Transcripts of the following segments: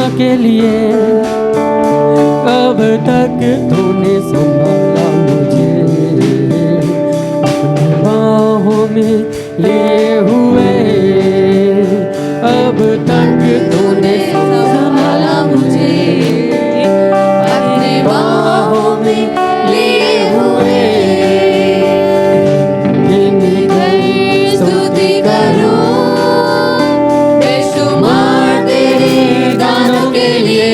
दानों के लिए। कब तक तूने संभाला मुझे अपनी बाहों में लिए हुए। अब तक तूने संभाला मुझे अपनी बाहों में लिए हुए। स्तुति करो बेशुमार तेरे दानों के लिए।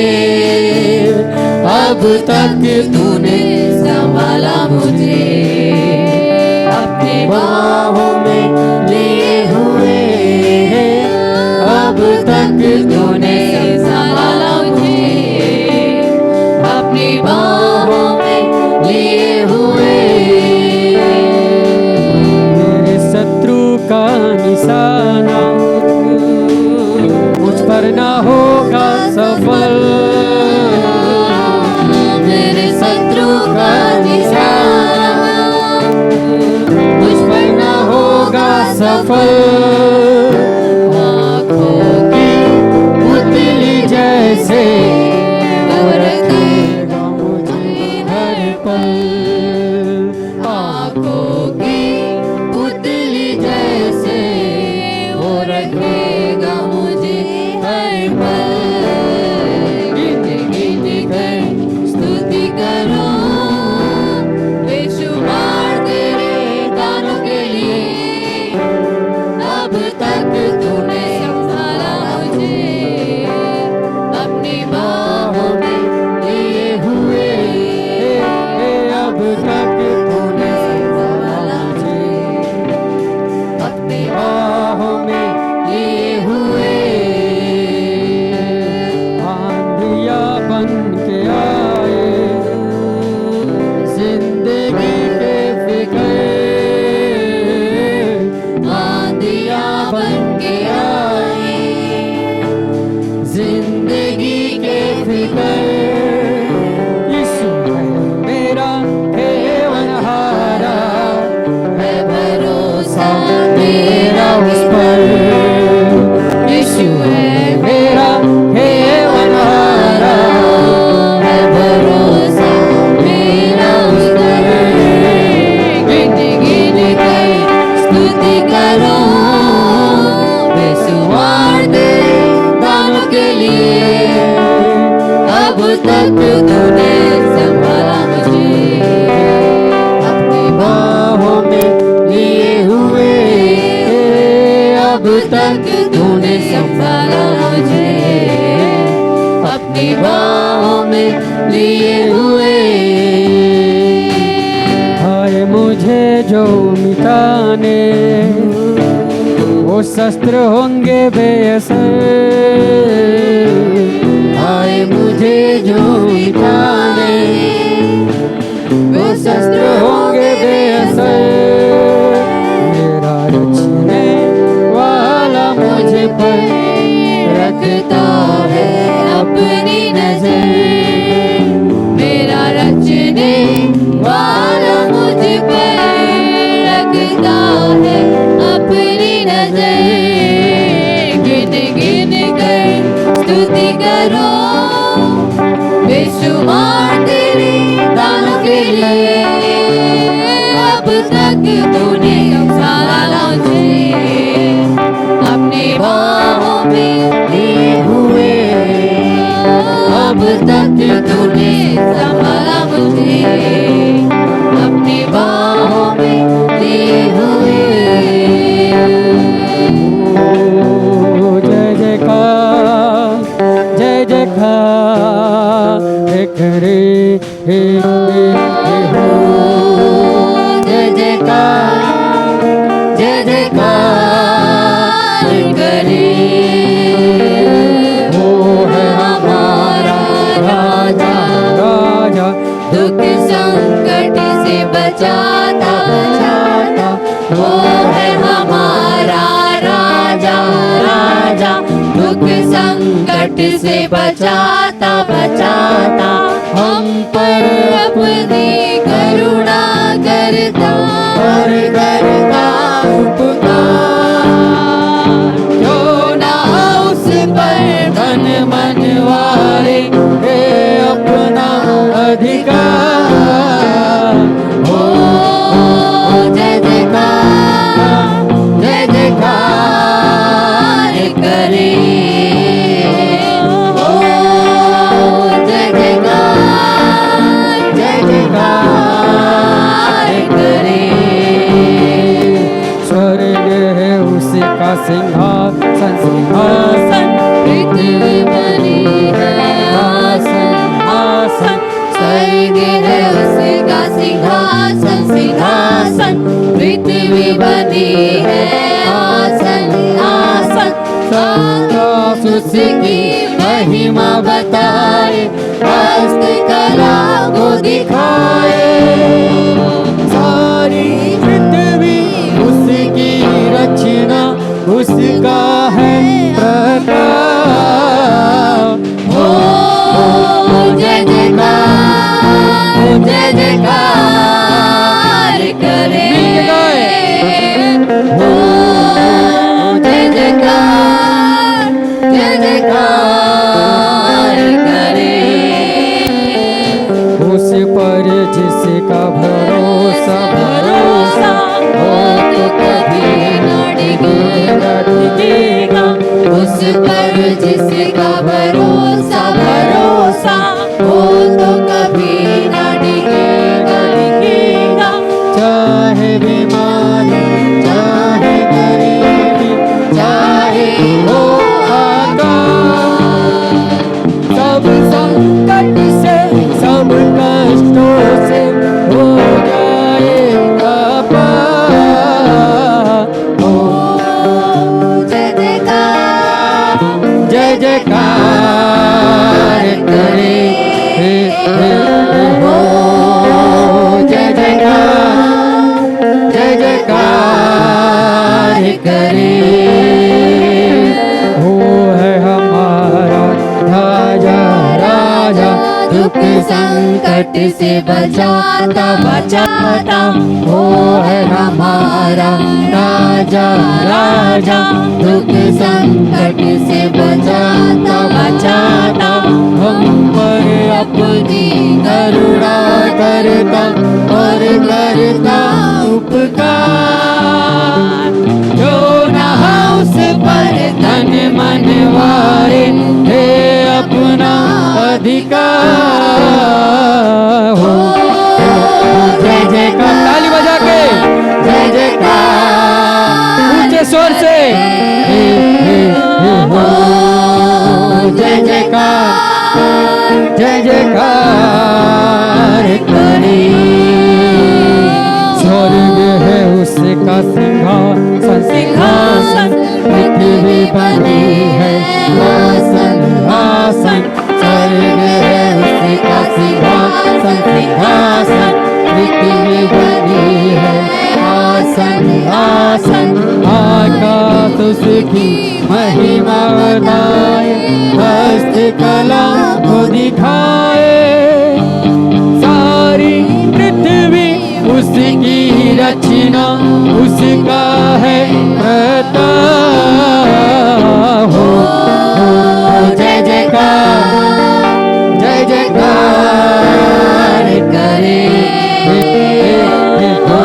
अब तक तूने संभाला मुझे अपनी बाहों में लिए हुए। अब तक तूने संभाला मुझे अपनी बाहों में लिए हुए। मेरे शत्रु का निशाना मुझ पर ना होगा सफल। मेरे शत्रु का निशाना मुझ पर ना होगा सफल। आँखों की पुतली जैसे रखेगा मुझे हर पल। आँखों की पुतली जैसे वो रखेगा मुझे हर पल। गिन गिन कर स्तुति करो बेशुमार तेरे दानों के लिए। अब तक तूने संभाला मुझे अपनी बाहों में लिए हुए। अब तक तूने संभाला मुझे अपनी बाहों में लिए हुए। आंधिया बन के आए जिंदगी के फिक्र। आंधिया बन के आए जिंदगी के फिक्र। यीशु है मेरा हेवनहारा, है भरोसा मेरा उस पर। यीशु है मेरा हेवनहारा, है भरोसा मेरा उस पर। गिन गिन कर स्तुति करो बेशुमार तेरे दानों के लिए। अब तक तूने संभाला मुझे अपनी बाहों में लिए हुए। अब तक तूने संभाला मुझे अपनी बाहों में लिए हुए। हाय मुझे जो मिटाने वो शस्त्र होंगे बेअसर। हाय मुझे जो मिटाने वो शस्त्र होंगे बेअसर। मेरा रचने वाला मुझे पर रखता है अपनी नजर। मेरा रचने वाला मुझ पर रखता है अपनी नजर। गिन गिन कर स्तुति करो बेशुमार तेरे दानों के लिए। अब तक तूने संभाला मुझे अपनी बाहों में लिए हुए। अब तक तूने संभाला मुझे अपनी बाहों में लिए हुए। जय जयकार जय जयकार करे हे हो। जय जयकार जय जयकार करे। वो है हमारा राजा, राजा दुख संकट से बचाता बचाता। वो है हमारा राजा राजा, दुख संकट से बचाता बचाता। हम पर अपनी करुणा करता करता उपकार। जो ना उस पर धन मनवा उसकी महिमा बताए, हस्तकला को दिखाए। सारी पृथ्वी उसकी रचना, उसका है प्रताप। ओ जय जयकार, जय जयकार करे। मिलके गाए। ओ जय जयकार, जय जयकार करे। उस पर जिसका भरोसा भरोसा हो तो कभी न डिगेगा। उस पर जिसका भरोसा भरोसा हो तो कभी न डिगेगा, डिगेगा। चाहे बीमारी, चाहे गरीबी, चाहे हो आकाश, सब संकट से, सब कष्टों से हो जाएगा पार। हो जय जयकार, जय जयकार करे। हो जय जयकार, जय जयकार करे। वो है हमारा राजा, राजा, दुख संकट से बचाता बचाता। वो है हमारा राजा, राजा, दुख संकट से बचाता बचाता। हम पर अपनी करुणा करता और करता उपकार। जो नहा उस पर तन मन वारे, हे अपना अधिकार। हो जय जयकार, ताली बजा के जय जयकार, ऊंचे स्वर से हो जय जयकार, जय जयकार करे। स्वर्ग है उसका सिंहासन, सिंहासन, पृथ्वी बनी है आसन, आसन। स्वर्ग है उसका सिंहासन, सिंहासन, पृथ्वी बनी है आसन, आसन। आकाश उसकी महिमा बताए, हस्तकला को दिखाए। सारी पृथ्वी उसकी रचना, उसका है प्रताप। हो जय जयकार, जय जयकार करे। हो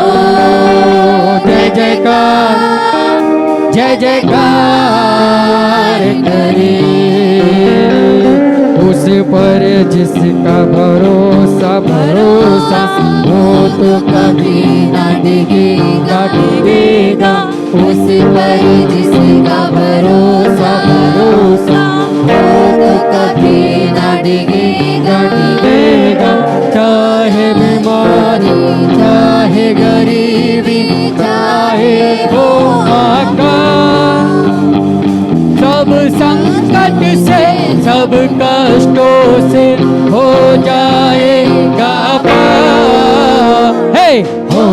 जय जयकार, जय जयकार करे। उस पर जिसका भरोसा भरोसा हो तो कभी ना डिगेगा, डिगेगा। उस पर जिसका भरोसा भरोसा हो तो कभी न डिगेगा, डिगेगा। चाहे बीमारी, चाहे गरीबी, चाहे हो आकाश, सब संकट से, सब कष्टों से हो जाएगा पार। हे हो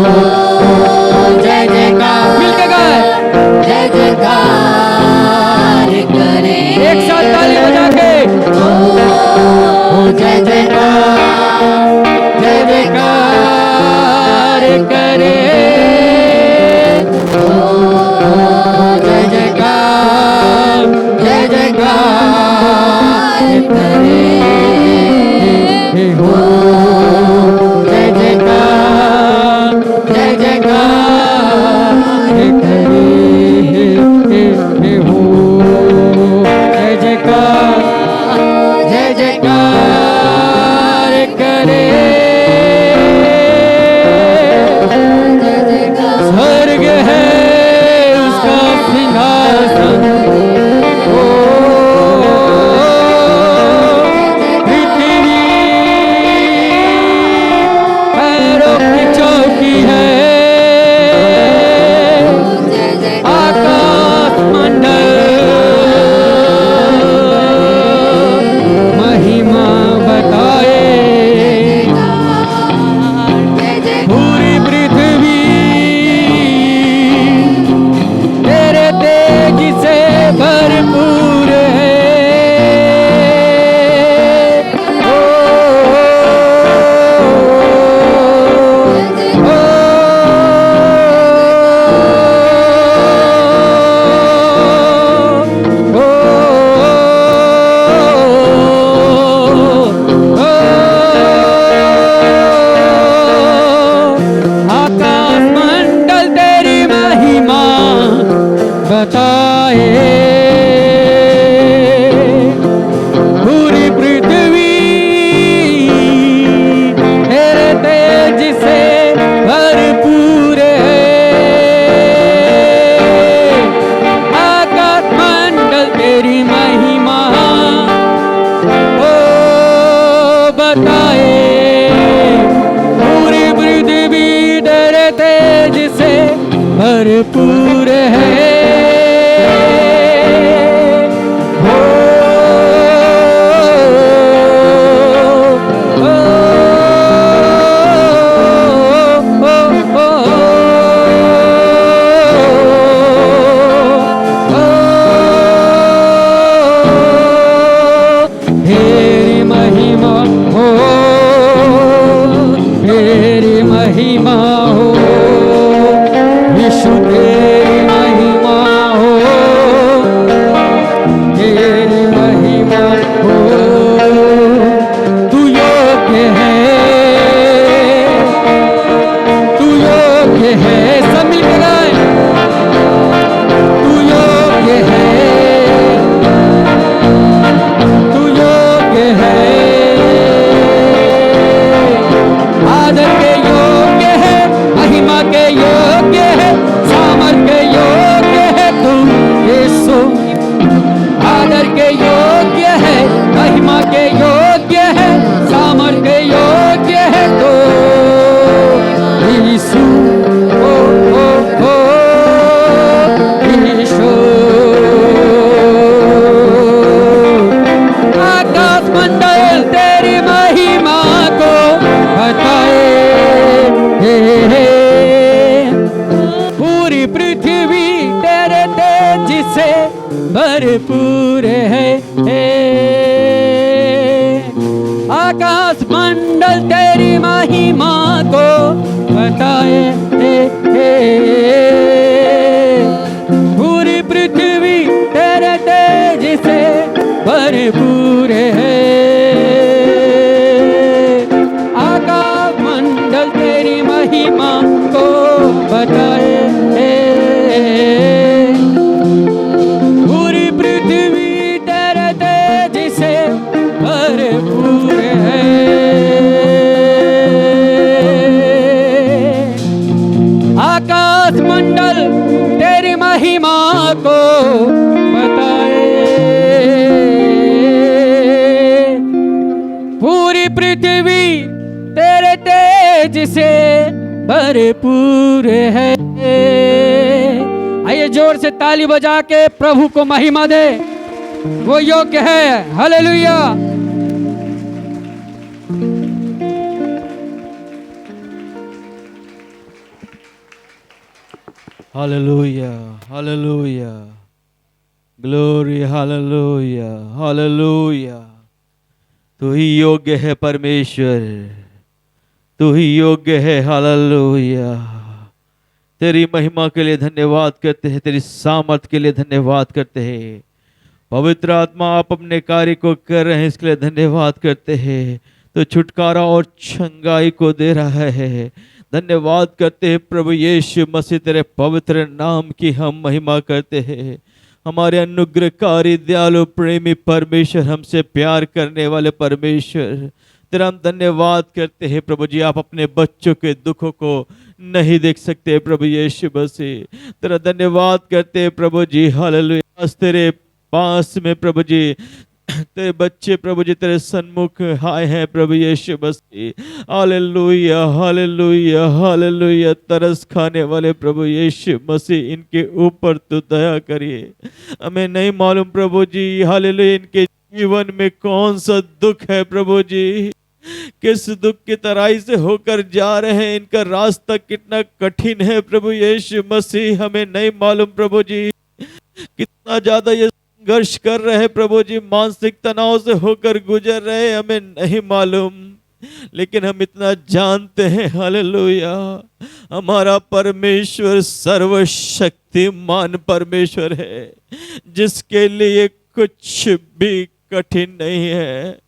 जय जयकार, मिलके गाए। जय जयकार करे। एक बताए पूरी पृथ्वी तेरे तेज से भरपूर है। ओ, ओ, ओ, तेरी महिमा हो, तेरी महिमा हो, यीशु तेरी महिमा हो, तेरी महिमा हो। तू योग्य है, तू योग्य है, सब मिलकर गाएं। तू योग्य है, तू योग्य है, आदर के योग्य है, महिमा के योग्य है, सामर्थ के योग्य है तू यीशु। आदर के योग्य है, महिमा के योग्य है, सामर्थ के योग्य है तू यीशु। ओ ओ ओ यीशु। आकाश मंडल तेरी महिमा को बताए, पूरी पृथ्वी तेरे तेज से भरपूर है। आकाश मंडल तेरी महिमा को बताए, पूरी पृथ्वी तेरे तेज से भरपूर है। आकाश मंडल तेरी महिमा को बताए, पूरी पृथ्वी तेरे तेज से भरपूर है। आकाश मंडल तेरी महिमा को बताए, पूरी पृथ्वी तेरे तेज से भरपूर है। आइए जोर से ताली बजा के प्रभु को महिमा दे, वो योग्य है। Hallelujah. Hallelujah, hallelujah, glory, hallelujah, hallelujah. तू ही योग्य है परमेश्वर, तू ही योग्य है। हालेलुया। तेरी महिमा के लिए धन्यवाद करते हैं, तेरी सामर्थ के लिए धन्यवाद करते हैं। पवित्र आत्मा आप अपने कार्य को कर रहे हैं, इसके लिए धन्यवाद करते हैं। तो छुटकारा और चंगाई को दे रहा है। धन्यवाद करते हैं प्रभु यीशु मसीह, तेरे पवित्र नाम की हम महिमा करते हैं। हमारे अनुग्रहकारी दयालु प्रेमी परमेश्वर, हमसे प्यार करने वाले परमेश्वर, तेरा हम धन्यवाद करते हैं प्रभु जी। आप अपने बच्चों के दुखों को नहीं देख सकते प्रभु यीशु मसीह, तेरा धन्यवाद करते हैं प्रभु जी। हालेलुया। आज तेरे पास में प्रभु जी तेरे बच्चे प्रभु जी तेरे सन्मुख आए हैं प्रभु Yeshu Masih. Hallelujah, hallelujah, hallelujah. तरस खाने वाले प्रभु यीशु मसीह, इनके ऊपर तो दया करिए। हमें नहीं मालूम प्रभु जी, हालेलुया, इनके जीवन में कौन सा दुख है प्रभु जी, किस दुख की तराई से होकर जा रहे हैं, इनका रास्ता कितना कठिन है प्रभु यीशु मसीह, हमें नहीं मालूम प्रभु जी। कितना ज्यादा ये संघर्ष कर रहे हैं प्रभु जी, मानसिक तनाव से होकर गुजर रहे हैं, हमें नहीं मालूम, लेकिन हम इतना जानते हैं हालेलुया, हमारा परमेश्वर सर्वशक्तिमान परमेश्वर है, जिसके लिए कुछ भी कठिन नहीं है,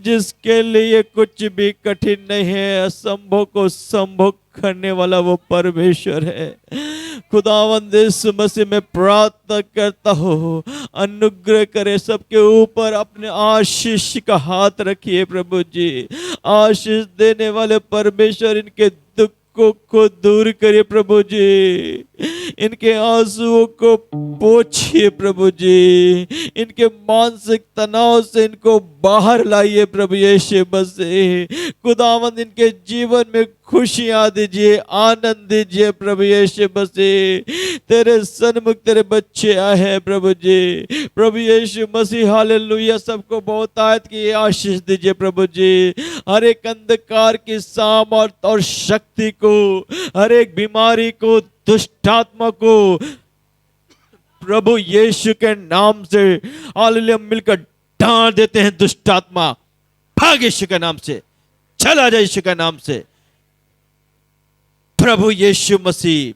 जिसके लिए कुछ भी कठिन नहीं है। असंभव को संभव करने वाला वो परमेश्वर है। खुदावंद यीशु मसीह में प्रार्थना करता हूँ, अनुग्रह करे सबके ऊपर, अपने आशीष का हाथ रखिए प्रभु जी। आशीष देने वाले परमेश्वर, इनके दुख दुखों को दूर करिए प्रभु जी, इनके आंसुओं को पोंछिए प्रभु जी, इनके मानसिक तनाव से इनको बाहर लाइए प्रभु यीशु मसीह। खुदावंद इनके जीवन में खुशियां दीजिए, आनंद दीजिए प्रभु यीशु मसीह। तेरे सन्मुख तेरे बच्चे आए हैं प्रभु जी, प्रभु यीशु मसीह हालेलुया। सबको बहुतायत की आशीष दीजिए प्रभु जी। हर एक अंधकार की सामर्थ और शक्ति को, हर एक बीमारी को, दुष्ट आत्मा को प्रभु यीशु के नाम से हालेलुया मिलकर डांट देते हैं। दुष्ट आत्मा भाग यीशु के नाम से, चला जाए यीशु के नाम से। प्रभु यीशु मसीह,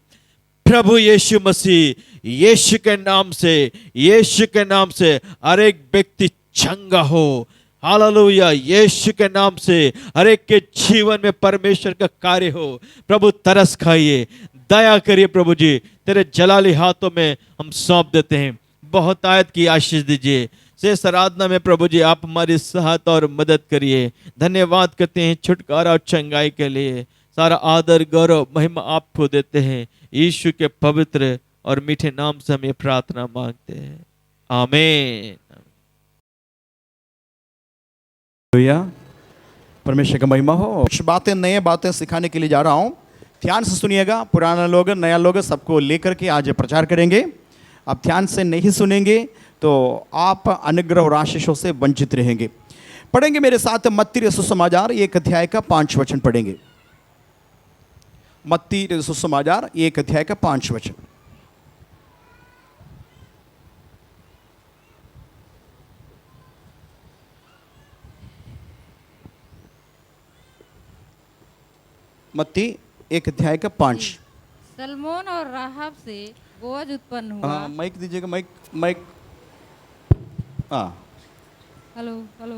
प्रभु यीशु मसीह, यीशु के नाम से, यीशु के नाम से हर एक व्यक्ति चंगा हो। हालेलुया, यीशु के नाम से हर एक के जीवन में परमेश्वर का कार्य हो। प्रभु तरस खाइए, दया करिए प्रभु जी। तेरे जलाली हाथों में हम सौंप देते हैं। बहुत आयत की आशीष दीजिए। शेष आराधना में प्रभु जी आप हमारी सहायता और मदद करिए। धन्यवाद करते हैं छुटकारा और चंगाई के लिए। सारा आदर गौरव महिमा आपको देते हैं। यीशु के पवित्र और मीठे नाम से हम ये प्रार्थना मांगते हैं, आमीन। परमेश्वर का महिमा हो। कुछ बातें, नए बातें सिखाने के लिए जा रहा हूं, ध्यान से सुनिएगा। पुराना लोग, नया लोग सबको लेकर के आज प्रचार करेंगे। आप ध्यान से नहीं सुनेंगे तो आप अनुग्रह और आशीषों से वंचित रहेंगे। पढ़ेंगे मेरे साथ मत्ती सुसमाचार 1 अध्याय का 5 वचन पढ़ेंगे। मत्ती सुसमाचार 1 अध्याय का 5 वचन। मत्ती 1 अध्याय का 5। सलमोन और राहब से बोअज उत्पन्न हुआ। माइक दीजिएगा, माइक। हाँ, हेलो हेलो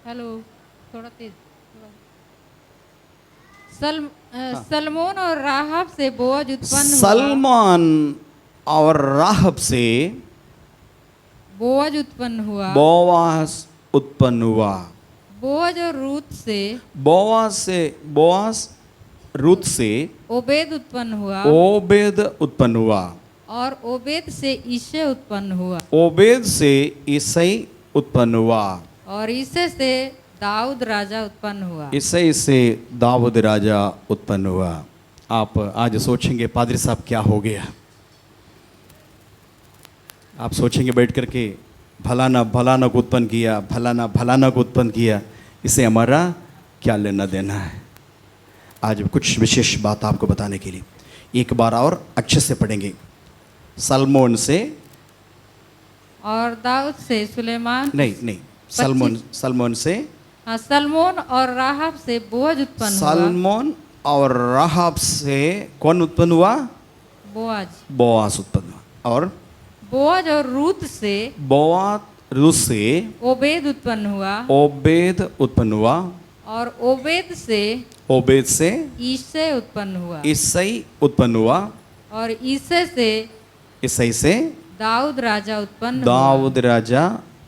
हेलो, थोड़ा तेज, थोड़ा। सलमोन और राहब से बोअज उत्पन्न हुआ। सलमान और राहब से बोअज उत्पन्न हुआ। बोआज उत्पन्न हुआ। बोअज और रूत से बोआज रूत से ओबेद उत्पन्न हुआ। ओबेद उत्पन्न हुआ। और ओबेद से ईशे उत्पन्न हुआ। ओबेद से ईसई उत्पन्न हुआ। और ईसे से दाऊद राजा उत्पन्न हुआ। ईसई से दाऊद राजा उत्पन्न हुआ। आप आज सोचेंगे पादरी साहब क्या हो गया। आप सोचेंगे बैठ करके भलाना को उत्पन्न किया, भलाना को उत्पन्न किया, इसे हमारा क्या लेना देना है। आज कुछ विशेष बात आपको बताने के लिए एक बार और अच्छे से पढ़ेंगे। सलमोन से और दाऊद से सुलेमान। नहीं, सलमोन से। हाँ, सलमोन और राहब से बोअज उत्पन्न हुआ। सलमोन और राहब से कौन उत्पन्न हुआ? बोआज उत्पन्न हुआ। और बोअज और रूत से ओबेद उत्पन्न हुआ। ओबेद उत्पन्न हुआ। और ओबेद से ईशे उत्पन्न हुआ। ईसई उत्पन्न हुआ। और ईसई से दाऊद राजा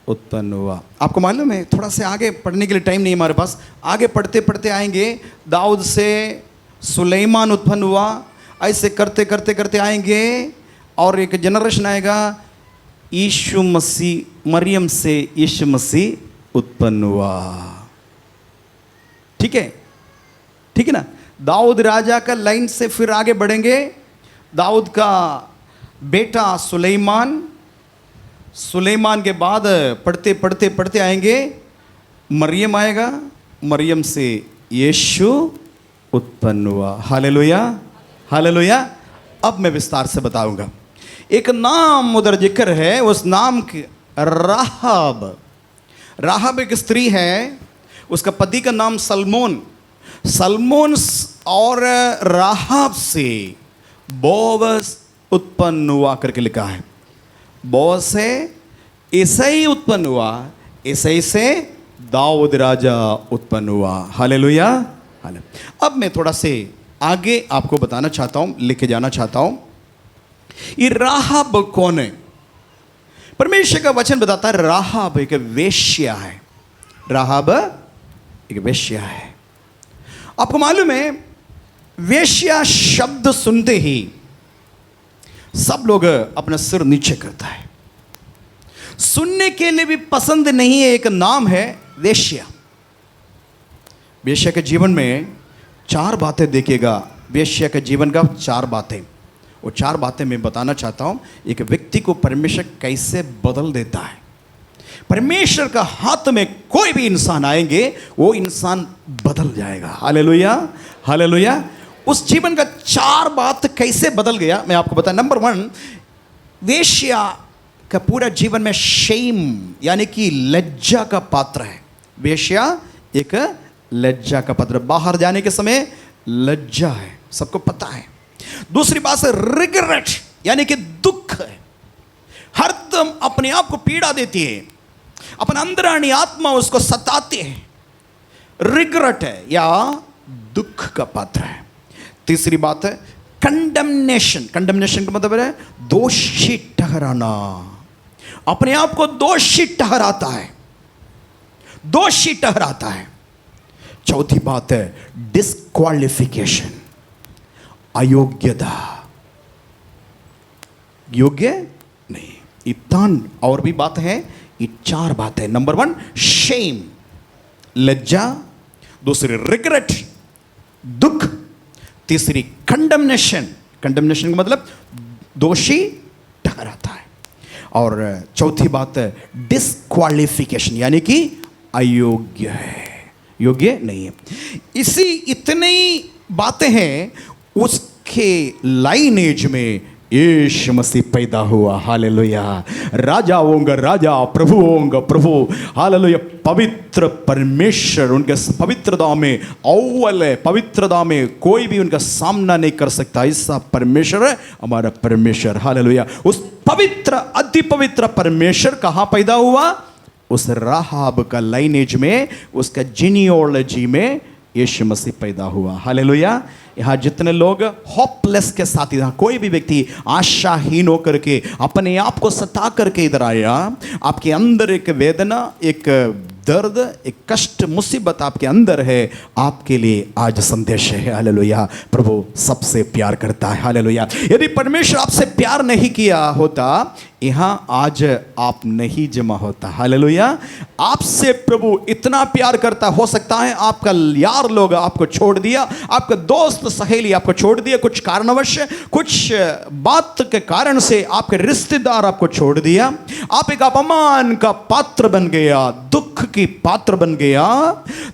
उत्पन्न हुआ। आपको मालूम है, थोड़ा से आगे पढ़ने के लिए टाइम नहीं हमारे पास, आगे पढ़ते पढ़ते आएंगे। दाऊद से सुलेमान उत्पन्न हुआ, ऐसे करते करते करते आएंगे और एक जनरेशन आएगा, यीशु मसीह, मरियम से यीशु मसीह उत्पन्न हुआ। ठीक है ना। दाऊद राजा का लाइन से फिर आगे बढ़ेंगे। दाऊद का बेटा सुलेमान के बाद पढ़ते पढ़ते पढ़ते आएंगे, मरियम आएगा, मरियम से यीशु उत्पन्न हुआ। Hallelujah, hallelujah. अब मैं विस्तार से बताऊंगा। एक नाम उधर जिक्र है, उस नाम की राहब एक स्त्री है, उसका पति का नाम सलमोन और राहब से बोअज उत्पन्न हुआ करके लिखा है। बोअज से ईसाई उत्पन्न हुआ, ईसाई से दाऊद राजा उत्पन्न हुआ। Hallelujah, hallelujah. अब मैं थोड़ा से आगे आपको बताना चाहता हूं, लेके जाना चाहता हूं, ये राहब कौन है। परमेश्वर का वचन बताता है राहब एक वेश्या है। राहब एक वेश्या है। आपको मालूम है, वेश्या शब्द सुनते ही सब लोग अपना सिर नीचे करता है। सुनने के लिए भी पसंद नहीं है, एक नाम है वेश्या। वेश्या के जीवन में 4 बातें देखिएगा। वेश्या के जीवन का 4 बातें, वो 4 बातें मैं बताना चाहता हूं। एक व्यक्ति को परमेश्वर कैसे बदल देता है। परमेश्वर का हाथ में कोई भी इंसान आएंगे, वो इंसान बदल जाएगा। Hallelujah, hallelujah. उस जीवन का 4 बात कैसे बदल गया, मैं आपको बता। नंबर 1, वेश्या का पूरा जीवन में शेम यानी कि लज्जा का पात्र है। वेश्या एक लज्जा का पात्र, बाहर जाने के समय लज्जा है, सबको पता है। दूसरी बात है रिग्रेट यानी कि दुख है, हरदम अपने आप को पीड़ा देती है, अपना अंदरानी आत्मा उसको सताती है, रिग्रेट है या दुख का पात्र है। तीसरी बात है कंडेमनेशन। कंडेमनेशन का मतलब है दोषी ठहराना, अपने आप को दोषी ठहराता है, दोषी ठहराता है। चौथी बात है डिस्क्वालिफिकेशन, अयोग्यता, योग्य नहीं। इतन और भी बात है, ये 4 बातें। नंबर 1 शेम, लज्जा। दूसरी रिग्रेट, दुख। तीसरी कंडेमनेशन, कंडेमनेशन का मतलब दोषी ठहराता है। और चौथी बात है डिस्क्वालिफिकेशन यानी कि अयोग्य है, योग्य नहीं है। इसी इतनी बातें हैं, उसके लाइनेज में यीशु मसीह पैदा हुआ। हालेलुया। राजाओं का राजा, प्रभुओं का प्रभु। हालेलुया। पवित्र परमेश्वर, उनके पवित्रता में अव्वल है, पवित्रता में कोई भी उनका सामना नहीं कर सकता। ऐसा परमेश्वर है हमारा परमेश्वर। हालेलुया। उस पवित्र अति पवित्र परमेश्वर कहाँ पैदा हुआ? उस राहाब का लाइनेज में, उसका जीनियोलॉजी में यीशु मसीह पैदा हुआ। हालेलुया। यहाँ जितने लोग होपलेस के साथ, यहाँ कोई भी व्यक्ति आशाहीन होकर के अपने आप को सता करके इधर आया, आपके अंदर एक वेदना, एक दर्द, एक कष्ट, मुसीबत आपके अंदर है, आपके लिए आज संदेश है। हालेलुया। प्रभु सबसे प्यार करता है। हालेलुया। यदि परमेश्वर आपसे प्यार नहीं किया होता, यहाँ आज आप नहीं जमा होता। हालेलुया। आपसे प्रभु इतना प्यार करता, हो सकता है आपका यार लोग आपको छोड़ दिया, आपका दोस्त सहेली आपको छोड़ दिया, कुछ कारणवश, कुछ बात के कारण से आपके रिश्तेदार आपको छोड़ दिया, आप एक अपमान का पात्र बन गया, दुख की पात्र बन गया,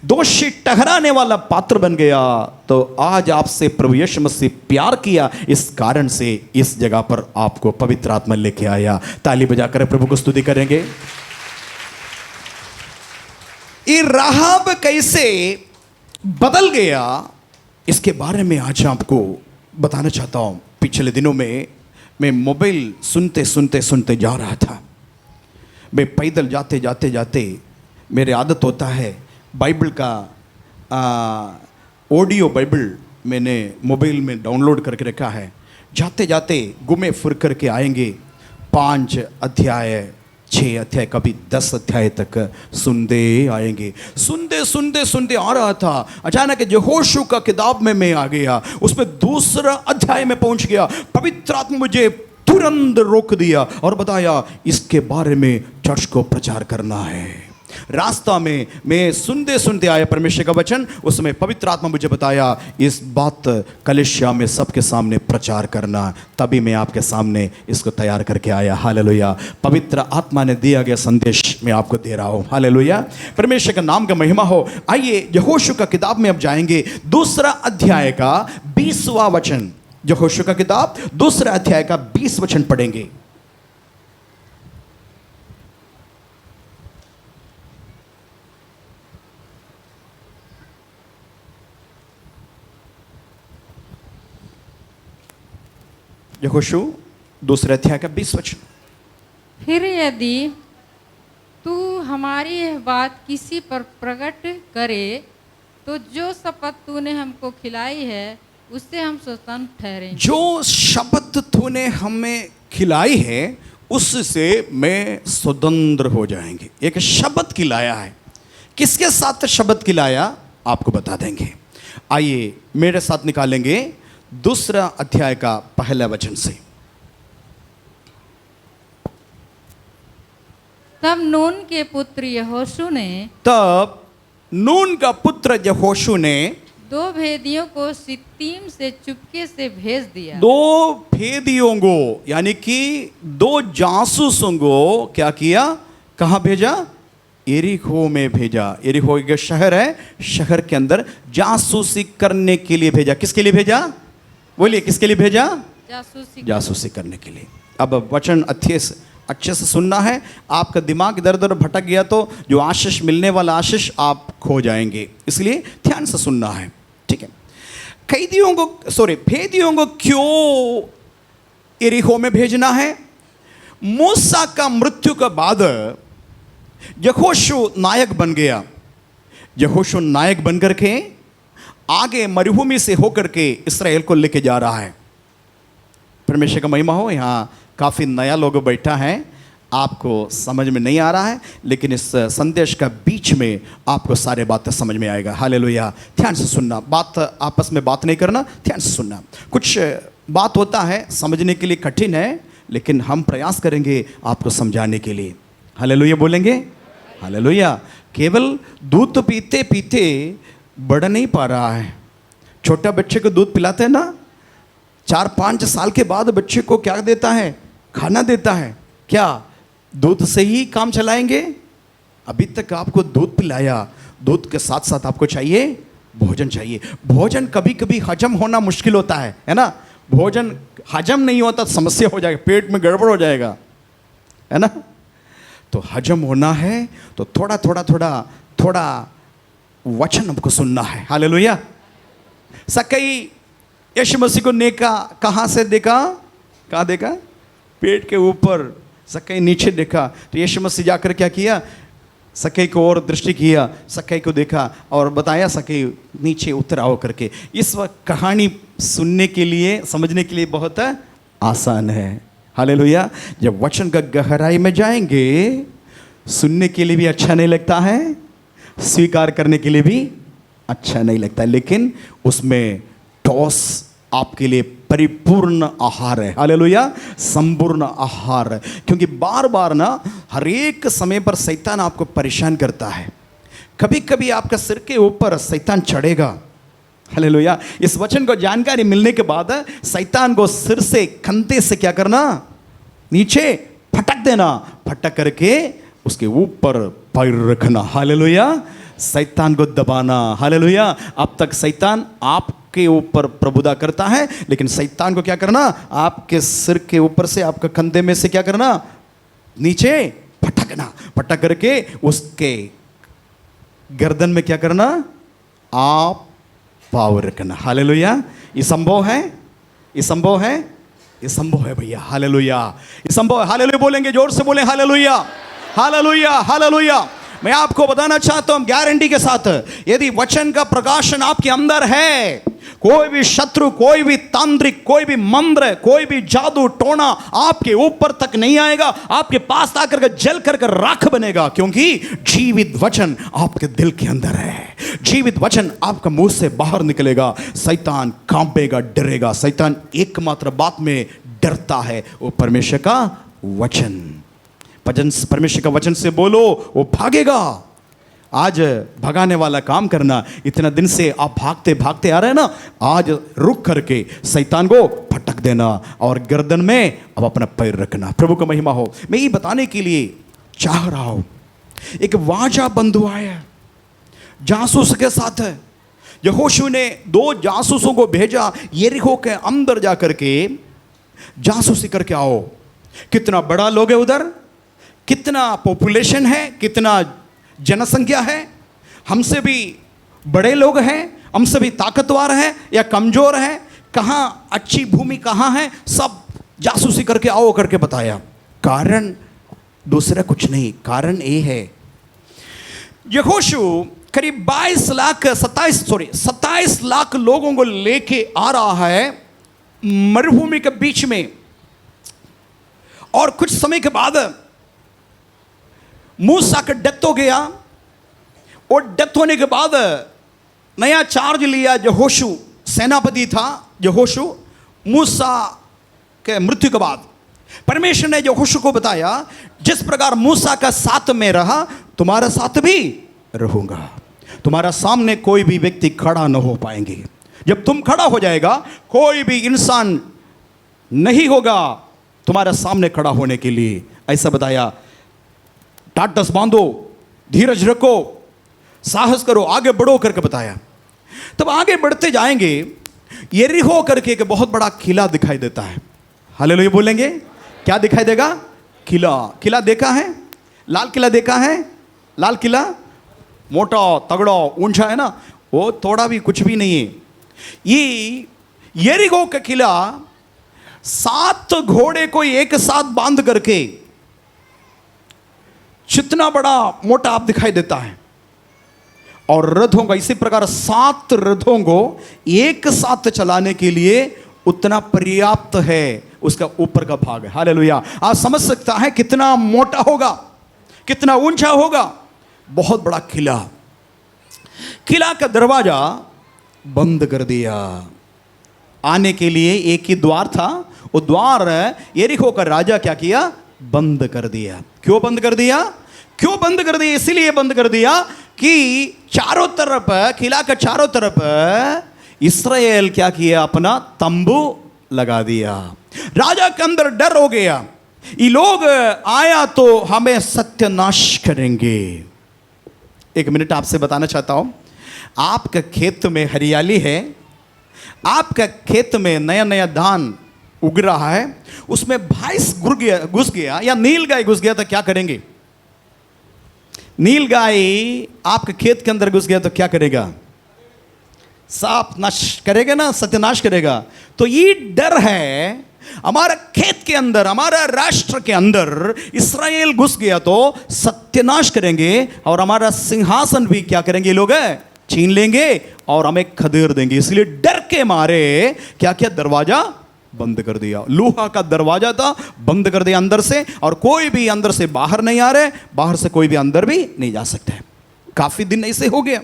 दोषी ठहराने वाला पात्र बन गया। तो आज आपसे प्रभु यीशु मसीह प्यार किया, इस कारण से इस जगह पर आपको पवित्र आत्मा लेके आया। ताली बजाकर प्रभु को स्तुति करेंगे। ये राहाब कैसे बदल गया, इसके बारे में आज आपको बताना चाहता हूं। पिछले दिनों में मैं मोबाइल सुनते सुनते सुनते जा रहा था। मैं पैदल जाते जाते जाते मेरे आदत होता है बाइबल का ऑडियो बाइबल मैंने मोबाइल में डाउनलोड करके रखा है। जाते जाते घूमे फिर करके आएंगे, 5 अध्याय 6 अध्याय कभी 10 अध्याय तक सुनते आएंगे। सुनते सुनते सुनते आ रहा था, अचानक यहोशू का किताब में मैं आ गया, उसमें 2 अध्याय में पहुंच गया। पवित्र आत्मा मुझे तुरंत रोक दिया और बताया इसके बारे में चर्च को प्रचार करना है। रास्ता में मैं सुनते सुनते आया परमेश्वर का वचन, उसमें पवित्र आत्मा मुझे बताया इस बात कलीसिया में सबके सामने प्रचार करना। तभी मैं आपके सामने इसको तैयार करके आया। हालेलुया। पवित्र आत्मा ने दिया गया संदेश मैं आपको दे रहा हूं। हालेलुया। परमेश्वर का नाम का महिमा हो। आइए यहोशू का किताब में अब जाएंगे, 2 अध्याय का 20वां वचन। यहोशू का किताब 2 अध्याय का 20 वचन पढ़ेंगे। यहोशू 2 अध्याय का 20 वचन। फिर यदि तू हमारी यह बात किसी पर प्रकट करे तो जो शपथ तूने हमको खिलाई है उससे हम स्वतंत्र ठहरेंगे। जो शपथ तूने हमें खिलाई है उससे मैं स्वतंत्र हो जाएंगे। एक शपथ खिलाया है, किसके साथ शपथ खिलाया आपको बता देंगे। आइए मेरे साथ निकालेंगे दूसरा अध्याय का पहला वचन से। तब नून के पुत्र यहोशू ने तब नून का पुत्र यहोशू ने 2 भेदियों को सित्तीम से चुपके से भेज दिया। 2 भेदियों को यानी कि 2 जासूसों को क्या किया? कहाँ भेजा? यरीहो में भेजा। यरीहो एक शहर है, शहर के अंदर जासूसी करने के लिए भेजा। किसके लिए भेजा? बोलिए, किसके लिए भेजा? जासूसी करने के लिए। अब वचन अच्छे से सुनना है। आपका दिमाग इधर उधर भटक गया तो जो आशीष मिलने वाला आशीष आप खो जाएंगे, इसलिए ध्यान से सुनना है, ठीक है। भेदियों को क्यों यरीहो में भेजना है? मूसा का मृत्यु के बाद यहोशू नायक बन गया। यहोशू नायक बन करके आगे मरुभूमि से होकर के इस्राएल को लेके जा रहा है। परमेश्वर का महिमा हो। यहाँ काफ़ी नया लोग बैठा है, आपको समझ में नहीं आ रहा है, लेकिन इस संदेश का बीच में आपको सारे बातें समझ में आएगा। हालेलुया। ध्यान से सुनना, बात आपस में बात नहीं करना, ध्यान से सुनना। कुछ बात होता है समझने के लिए कठिन है, लेकिन हम प्रयास करेंगे आपको समझाने के लिए। हालेलुया बोलेंगे? हालेलुया। केवल दूध तो पीते पीते बढ़ नहीं पा रहा है। छोटा बच्चे को दूध पिलाते हैं ना, 4-5 साल के बाद बच्चे को क्या देता है? खाना देता है। क्या दूध से ही काम चलाएंगे? अभी तक आपको दूध पिलाया, दूध के साथ साथ आपको चाहिए भोजन चाहिए। भोजन कभी कभी हजम होना मुश्किल होता है ना। भोजन हजम नहीं होता तो समस्या हो जाएगी, पेट में गड़बड़ हो जाएगा, है ना। तो हजम होना है तो थोड़ा वचन हमको सुनना है। हालेलुया। सकई यीशु मसीह को नेका कहाँ से देखा? कहाँ देखा? पेट के ऊपर। सकई नीचे देखा तो यीशु मसीह जाकर क्या किया? सकई को और दृष्टि किया, सकई को देखा और बताया सकई नीचे उतर आओ करके। इस वक्त कहानी सुनने के लिए, समझने के लिए बहुत आसान है। हालेलुया। जब वचन का गहराई में जाएंगे, सुनने के लिए भी अच्छा नहीं लगता है, स्वीकार करने के लिए भी अच्छा नहीं लगता है, लेकिन उसमें टॉस आपके लिए परिपूर्ण आहार है। हालेलुया। संपूर्ण आहार है। क्योंकि बार बार ना हर एक समय पर शैतान आपको परेशान करता है। कभी कभी आपका सिर के ऊपर शैतान चढ़ेगा। हालेलुया। इस वचन को जानकारी मिलने के बाद शैतान को सिर से, कंधे से क्या करना? नीचे फटक देना। फटक करके उसके ऊपर पैर रखना। हालेलुया। शैतान को दबाना। हालेलुया। अब तक शैतान आपके ऊपर प्रभुता करता है, लेकिन शैतान को क्या करना? आपके सिर के ऊपर से, आपके कंधे में से क्या करना? नीचे फटकना। फटक करके उसके गर्दन में क्या करना? आप पावर रखना। हालेलुया। ये संभव है? ये संभव है? ये संभव है भैया। हालेलुया। ये संभव है। हालेलुया बोलेंगे, जोर से बोलें हालेलुया। हालेलुया। हालेलुया। मैं आपको बताना चाहता हूं गारंटी के साथ, यदि वचन का प्रकाशन आपके अंदर है, कोई भी शत्रु, कोई भी तांत्रिक, कोई भी मंत्र, कोई भी जादू टोना आपके ऊपर तक नहीं आएगा। आपके पास आकर के जल कर राख बनेगा, क्योंकि जीवित वचन आपके दिल के अंदर है। जीवित वचन आपका मुंह से बाहर निकलेगा। शैतान कांपेगा, डरेगा। शैतान एकमात्र बात में डरता है, वो परमेश्वर का वचन। परमेश्वर का वचन से बोलो, वो भागेगा। आज भगाने वाला काम करना। इतना दिन से आप भागते भागते आ रहे हैं ना, आज रुक करके शैतान को फटक देना और गर्दन में अब अपना पैर रखना। प्रभु का महिमा हो। मैं ये बताने के लिए चाह रहा हूं, एक वाजा बंधु आया जासूस के साथ। यहोशू ने 2 जासूसों को भेजा, यरीहो के अंदर जाकर के जासूसी करके आओ। कितना बड़ा लोग है उधर, कितना पॉपुलेशन है, कितना जनसंख्या है, हमसे भी बड़े लोग हैं, हमसे भी ताकतवर हैं या कमजोर हैं, कहाँ अच्छी भूमि कहाँ है, सब जासूसी करके आओ करके बताया। कारण दूसरा कुछ नहीं, कारण ये है, यहोशू करीब 27 लाख लोगों को लेके आ रहा है मरुभूमि के बीच में। और कुछ समय के बाद मूसा का डेथ हो गया, और डेथ होने के बाद नया चार्ज लिया। यहोशू सेनापति था। यहोशू मूसा के मृत्यु के बाद परमेश्वर ने यहोशू को बताया, जिस प्रकार मूसा का साथ में रहा, तुम्हारा साथ भी रहूंगा। तुम्हारा सामने कोई भी व्यक्ति खड़ा न हो पाएंगे। जब तुम खड़ा हो जाएगा, कोई भी इंसान नहीं होगा तुम्हारे सामने खड़ा होने के लिए। ऐसा बताया। टाटस बांधो, धीरज रखो, साहस करो, आगे बढ़ो करके बताया। तब आगे बढ़ते जाएंगे, यरीहो करके एक बहुत बड़ा किला दिखाई देता है। हालेलुया बोलेंगे। क्या दिखाई देगा? किला। किला देखा है? लाल किला देखा है? लाल किला मोटा तगड़ा ऊंचा है ना, वो थोड़ा भी कुछ भी नहीं है। ये यरीहो का किला 7 घोड़े को एक साथ बांध करके जितना बड़ा मोटा आप दिखाई देता है, और रथों का इसी प्रकार 7 रथों को एक साथ चलाने के लिए उतना पर्याप्त है उसका ऊपर का भाग है। हालेलुया। आप समझ सकता है कितना मोटा होगा, कितना ऊंचा होगा। बहुत बड़ा किला। किला का दरवाजा बंद कर दिया। आने के लिए एक ही द्वार था, वो द्वार यरीहो का राजा क्या किया? बंद कर दिया। क्यों बंद कर दिया? क्यों बंद कर दिया? इसलिए बंद कर दिया कि चारों तरफ, किला का चारों तरफ इस्राएल क्या किया? अपना तंबू लगा दिया। राजा के अंदर डर हो गया, ये लोग आया तो हमें सत्यानाश करेंगे। एक मिनट आपसे बताना चाहता हूं, आपका खेत में हरियाली है, आपका खेत में नया नया धान उग रहा है, उसमें भैंस घुस गया या नीलगाय घुस गया तो क्या करेंगे? नीलगाय आपके खेत के अंदर घुस गया तो क्या करेगा? साफ नाश करेगा ना, सत्यानाश करेगा। तो ये डर है हमारा खेत के अंदर, हमारा राष्ट्र के अंदर इस्राएल घुस गया तो सत्यानाश करेंगे, और हमारा सिंहासन भी क्या करेंगे? लोग छीन लेंगे और हमें खदेड़ देंगे। इसलिए डर के मारे क्या किया? दरवाजा बंद कर दिया। लोहा का दरवाजा था, बंद कर दिया अंदर से, और कोई भी अंदर से बाहर नहीं आ रहे, बाहर से कोई भी अंदर भी नहीं जा सकता है। काफी दिन ऐसे हो गया।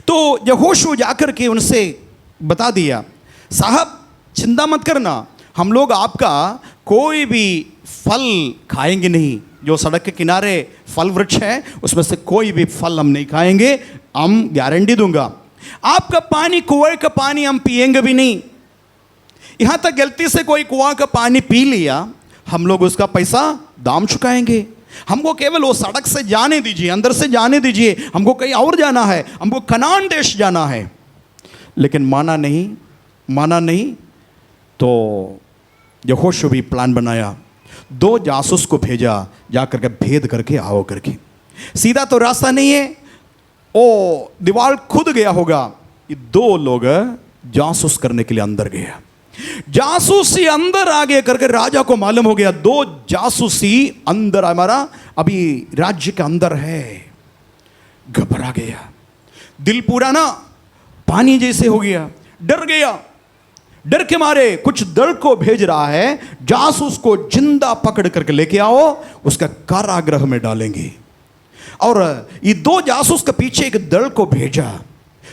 तो यहोशू जाकर के उनसे बता दिया, साहब चिंता मत करना, हम लोग आपका कोई भी फल खाएंगे नहीं। जो सड़क के किनारे फल वृक्ष है उसमें से कोई भी फल हम नहीं खाएंगे, हम गारंटी दूंगा। आपका पानी, कुएं का पानी हम पिएंगे भी नहीं। यहां तक गलती से कोई कुआं का पानी पी लिया, हम लोग उसका पैसा दाम चुकाएंगे। हमको केवल वो सड़क से जाने दीजिए, अंदर से जाने दीजिए, हमको कहीं और जाना है, हमको कनान देश जाना है। लेकिन माना नहीं। तो यहोशू भी प्लान बनाया, 2 जासूस को भेजा, जाकर के भेद करके आओ करके। सीधा तो रास्ता नहीं है, ओ दीवार खुद गया होगा। ये 2 लोग जासूस करने के लिए अंदर गया। जासूसी अंदर आगे करके राजा को मालूम हो गया 2 जासूसी अंदर हमारा अभी राज्य के अंदर है। घबरा गया, दिल पूरा ना पानी जैसे हो गया, डर गया। डर के मारे कुछ दल को भेज रहा है, जासूस को जिंदा पकड़ करके लेके आओ, उसका कारागृह में डालेंगे। और ये 2 जासूस के पीछे एक दल को भेजा,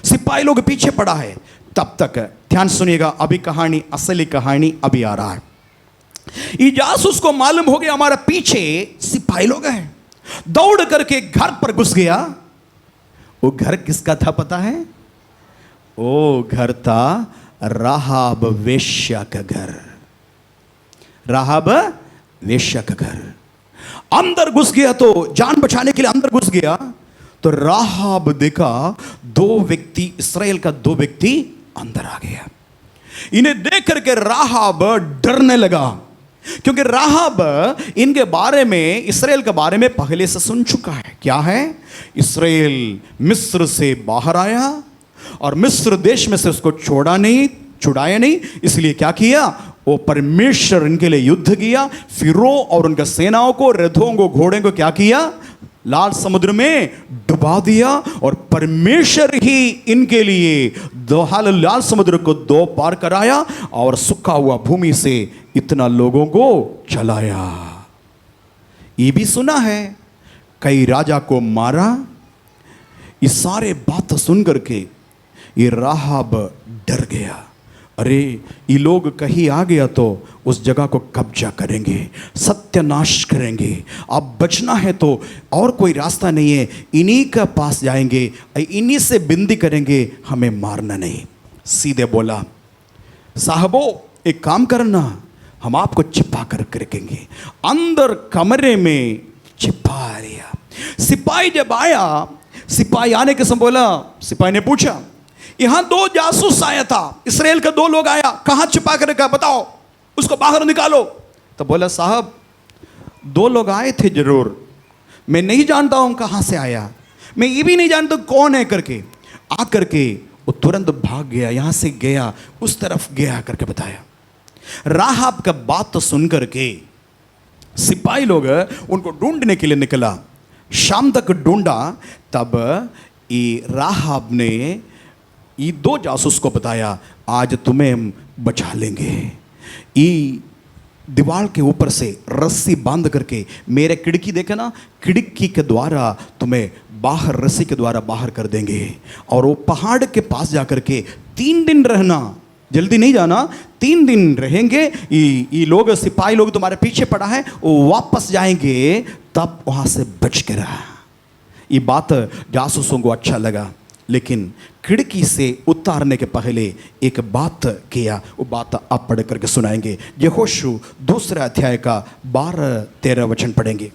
सिपाही लोग पीछे पड़ा है। तब तक ध्यान सुनिएगा, अभी कहानी, असली कहानी अभी आ रहा है। ये जासूस को मालूम हो गया हमारा पीछे सिपाही लोग हैं, दौड़ करके घर पर घुस गया। वो घर किसका था पता है? वो घर था राहाब वेश्या का घर। राहाब वेश्या का घर। अंदर घुस गया तो जान बचाने के लिए अंदर घुस गया तो राहाब देखा 2 व्यक्ति, इस्राएल का 2 व्यक्ति अंदर आ गया। इन्हें देख करके राहाब डरने लगा, क्योंकि राहाब इनके बारे में, इस्राएल के बारे में पहले से सुन चुका है। क्या है? इस्राएल मिस्र से बाहर आया और मिस्र देश में से उसको छुड़ाया नहीं, इसलिए क्या किया? वो परमेश्वर इनके लिए युद्ध किया। फिरो और उनके सेनाओं को, रथों को, घोड़े को क्या किया? लाल समुद्र में डुबा दिया। और परमेश्वर ही इनके लिए लाल समुद्र को 2 पार कराया और सूखा हुआ भूमि से इतना लोगों को चलाया। ये भी सुना है कई राजा को मारा। ये सारे बात सुन करके ये राहाब डर गया, अरे ये लोग कहीं आ गया तो उस जगह को कब्जा करेंगे, सत्यानाश करेंगे, अब बचना है तो और कोई रास्ता नहीं है, इन्हीं के पास जाएंगे, इन्हीं से बिंदी करेंगे, हमें मारना नहीं। सीधे बोला, साहबो एक काम करना, हम आपको छिपा कर रखेंगे। अंदर कमरे में छिपा लिया। सिपाही जब आया, सिपाही आने के समय बोला, सिपाही ने पूछा, यहां 2 जासूस आया था, इसराइल के 2 लोग आया, कहां छिपा कर रखा, बताओ, उसको बाहर निकालो। तो बोला, साहब 2 लोग आए थे जरूर, मैं नहीं जानता हूं कहां से आया, मैं ये भी नहीं जानता कौन है करके। आकर के वो तुरंत भाग गया, यहां से गया, उस तरफ गया करके बताया। राहाब का बात तो सुन करके सिपाही लोग उनको ढूंढने के लिए निकला, शाम तक ढूंढा, तब ये राहाब ने ये 2 जासूस को बताया, आज तुम्हें हम बचा लेंगे, ये दीवार के ऊपर से रस्सी बांध करके मेरे खिड़की देखे ना, खिड़की के द्वारा तुम्हें बाहर, रस्सी के द्वारा बाहर कर देंगे, और वो पहाड़ के पास जाकर के 3 दिन रहना, जल्दी नहीं जाना, 3 दिन रहेंगे, ये लोग सिपाही लोग तुम्हारे पीछे पड़ा है, वो वापस जाएंगे, तब वहां से बच के रहा। ये बात जासूसों को अच्छा लगा, लेकिन खिड़की से उतारने के पहले एक बात किया, वो बात आप पढ़ करके सुनाएंगे। यहोशू 2 अध्याय का 12-13 वचन पढ़ेंगे।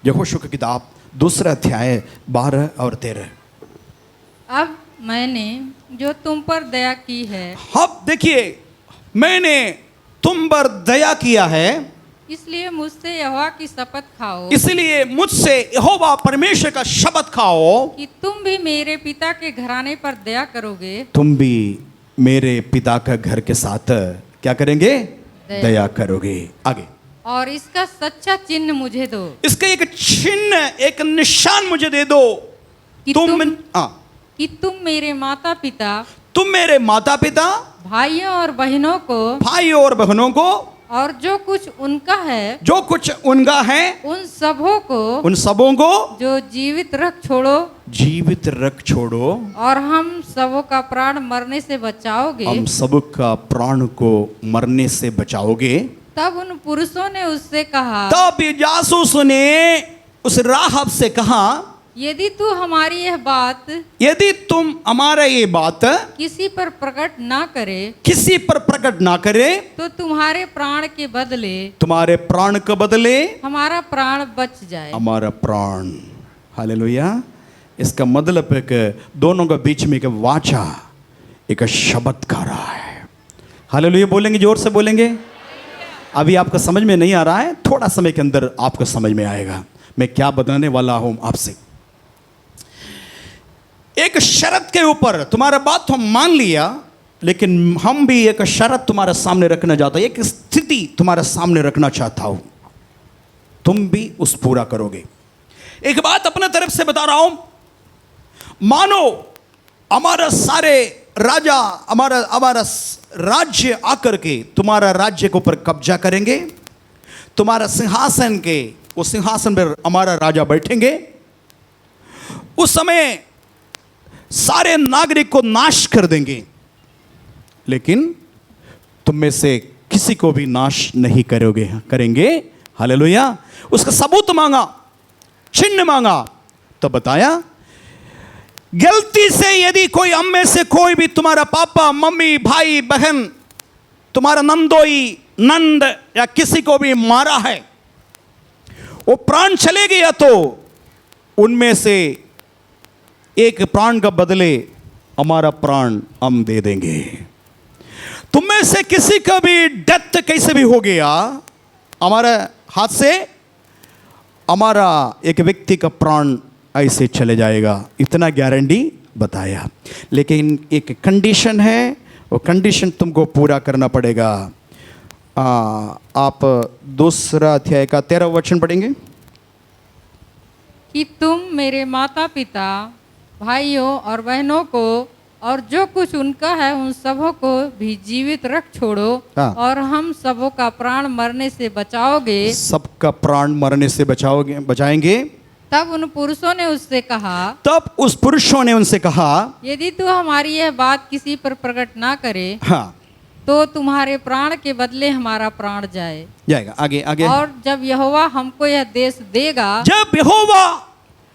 यहोशू की किताब 2 अध्याय 12 और 13। अब मैंने जो तुम पर दया की है, अब देखिए, मैंने तुम पर दया किया है, इसलिए मुझसे यहोवा की शपथ खाओ, इसलिए मुझसे यहोवा परमेश्वर का शपथ खाओ कि तुम भी मेरे पिता के घराने पर दया करोगे, तुम भी मेरे पिता का घर के साथ क्या करेंगे, दया करोगे। आगे, और इसका सच्चा चिन्ह मुझे दो, इसका एक चिन्ह, एक निशान मुझे दे दो, कि तुम मेरे माता पिता, तुम मेरे माता पिता, भाइयों और बहनों को, भाइयों और बहनों को, और जो कुछ उनका है, जो कुछ उनका है, उन सबों को, उन सबों को जो जीवित रख छोड़ो, जीवित रख छोड़ो, और हम सबों का प्राण मरने से बचाओगे। हम सब का प्राण को मरने से बचाओगे। तब उन पुरुषों ने उससे कहा, तब ये जासूस ने उस राहब से कहा, यदि तू हमारी यह बात, यदि तुम हमारा ये बात किसी पर प्रकट ना करे, किसी पर प्रकट ना करे, तो तुम्हारे प्राण के बदले, तुम्हारे प्राण के बदले हमारा प्राण बच जाए। हमारा प्राण। हालेलुया। इसका मतलब है कि दोनों के बीच में एक वाचा, एक शब्द का रहा है। हालेलुया बोलेंगे, जोर से बोलेंगे। अभी आपको समझ में नहीं आ रहा है, थोड़ा समय के अंदर आपको समझ में आएगा मैं क्या बताने वाला हूं आपसे। एक शर्त के ऊपर तुम्हारा बात तो हम मान लिया, लेकिन हम भी एक शर्त तुम्हारे सामने रखना चाहता हूं, एक स्थिति तुम्हारे सामने रखना चाहता हूं, तुम भी उस पूरा करोगे। एक बात अपने तरफ से बता रहा हूं, मानो हमारा सारे राजा, हमारा राज्य आकर के तुम्हारा राज्य के ऊपर कब्जा करेंगे, तुम्हारा सिंहासन के, उस सिंहासन पर हमारा राजा बैठेंगे। उस समय सारे नागरिक को नाश कर देंगे, लेकिन तुम में से किसी को भी नाश नहीं करेंगे। हालेलुया। उसका सबूत मांगा, चिन्ह मांगा, तो बताया, गलती से यदि कोई हम में से कोई भी तुम्हारा पापा, मम्मी, भाई, बहन, तुम्हारा नंदोई, नंद या किसी को भी मारा है, वो प्राण चले गया, तो उनमें से एक प्राण का बदले हमारा प्राण हम दे देंगे। तुम में से किसी का भी डेथ कैसे भी हो गया, हमारे हाथ से हमारा एक व्यक्ति का प्राण ऐसे चले जाएगा, इतना गारंटी बताया। लेकिन एक कंडीशन है, वो कंडीशन तुमको पूरा करना पड़ेगा। आप 2 अध्याय का 13 वचन पढ़ेंगे। कि तुम मेरे माता पिता, भाइयों और बहनों को, और जो कुछ उनका है, उन सबों को भी जीवित रख छोड़ो, और हम सबों का प्राण मरने से बचाओगे। सबका प्राण मरने से बचाएंगे। तब उन पुरुषों ने उससे कहा, तब उस पुरुषों ने उनसे कहा, यदि तू हमारी यह बात किसी पर प्रकट ना करे हाँ तो तुम्हारे प्राण के बदले हमारा प्राण जाए। जाएगा, आगे आगे। और जब यहोवा हमको यह देश देगा, जब यहोवा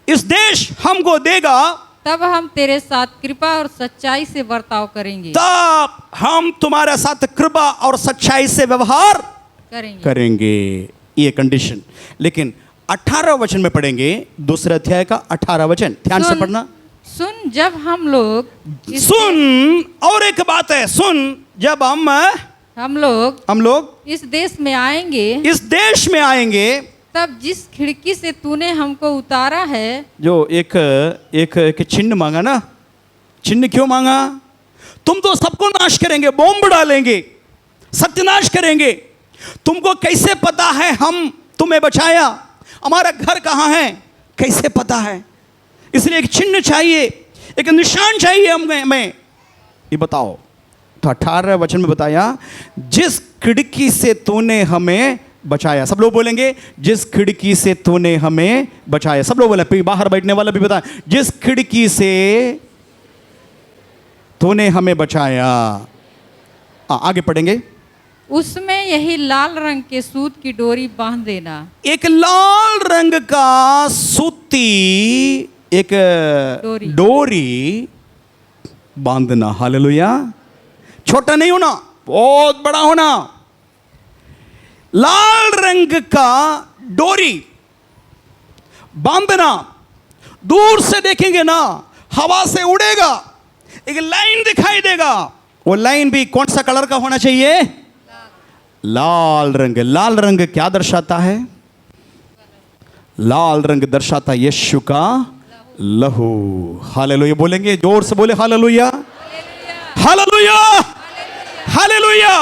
इस देश हमको देगा, तब हम तेरे साथ कृपा और सच्चाई से बर्ताव करेंगे तब हम तुम्हारे साथ कृपा और सच्चाई से व्यवहार करेंगे। ये कंडीशन। लेकिन 18 वचन में पढ़ेंगे, दूसरे अध्याय का 18 वचन, ध्यान से पढ़ना। सुन, जब हम लोग सुन, और एक बात है, सुन, जब हम लोग इस देश में आएंगे, इस देश में आएंगे, तब जिस खिड़की से तूने हमको उतारा है। जो एक चिन्ह मांगा ना, चिन्ह क्यों मांगा? तुम तो सबको नाश करेंगे, बॉम्ब डालेंगे, सत्यानाश करेंगे। तुमको कैसे पता है हम तुम्हें बचाया? हमारा घर कहाँ है कैसे पता है? इसलिए एक चिन्ह चाहिए, एक निशान चाहिए हमें। ये बताओ, तो 18 वचन में बताया, जिस खिड़की से तूने हमें बचाया। सब लोग बोलेंगे, जिस खिड़की से तूने हमें बचाया। सब लोग बोले, बाहर बैठने वाला भी बताया, जिस खिड़की से तूने हमें बचाया। आगे पढ़ेंगे। उसमें यही लाल रंग के सूत की डोरी बांध देना। एक लाल रंग का सूती एक डोरी बांधना। हालेलुया। छोटा नहीं होना, बहुत बड़ा होना। लाल रंग का डोरी बांधना। दूर से देखेंगे ना, हवा से उड़ेगा, एक लाइन दिखाई देगा। वो लाइन भी कौन सा कलर का होना चाहिए? लाल रंग। लाल रंग क्या दर्शाता है? लाल रंग दर्शाता यीशु का लहू। हालेलुया। बोलेंगे, जोर से बोले हालेलुया, हालेलुया, हालेलुया।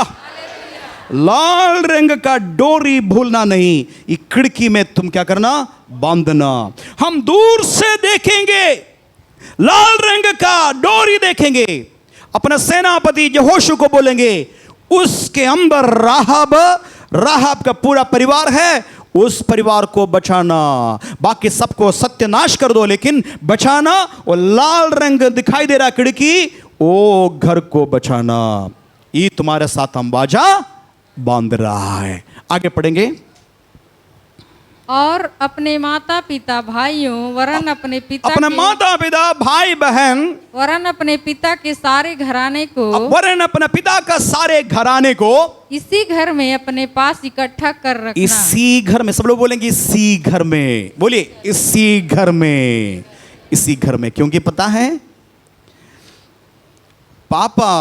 लाल रंग का डोरी भूलना नहीं। ये खिड़की में तुम क्या करना? बांधना। हम दूर से देखेंगे, लाल रंग का डोरी देखेंगे, अपने सेनापति यहोशू को बोलेंगे, उसके अंदर राहाब का पूरा परिवार है, उस परिवार को बचाना। बाकी सबको सत्यानाश कर दो, लेकिन बचाना। वो लाल रंग दिखाई दे रहा खिड़की, वो घर को बचाना। ये तुम्हारे साथ अंबाजा बांध रहा है। आगे पढ़ेंगे। और अपने माता पिता भाइयों वरन अपने माता पिता भाई बहन वरन अपने पिता के सारे घराने को, वरन अपने पिता का सारे घराने को इसी घर में अपने पास इकट्ठा कर रखना। इसी घर में। सब लोग बोलेंगे इसी घर में। बोलिए इसी घर में, इसी घर में। क्योंकि पता है, पापा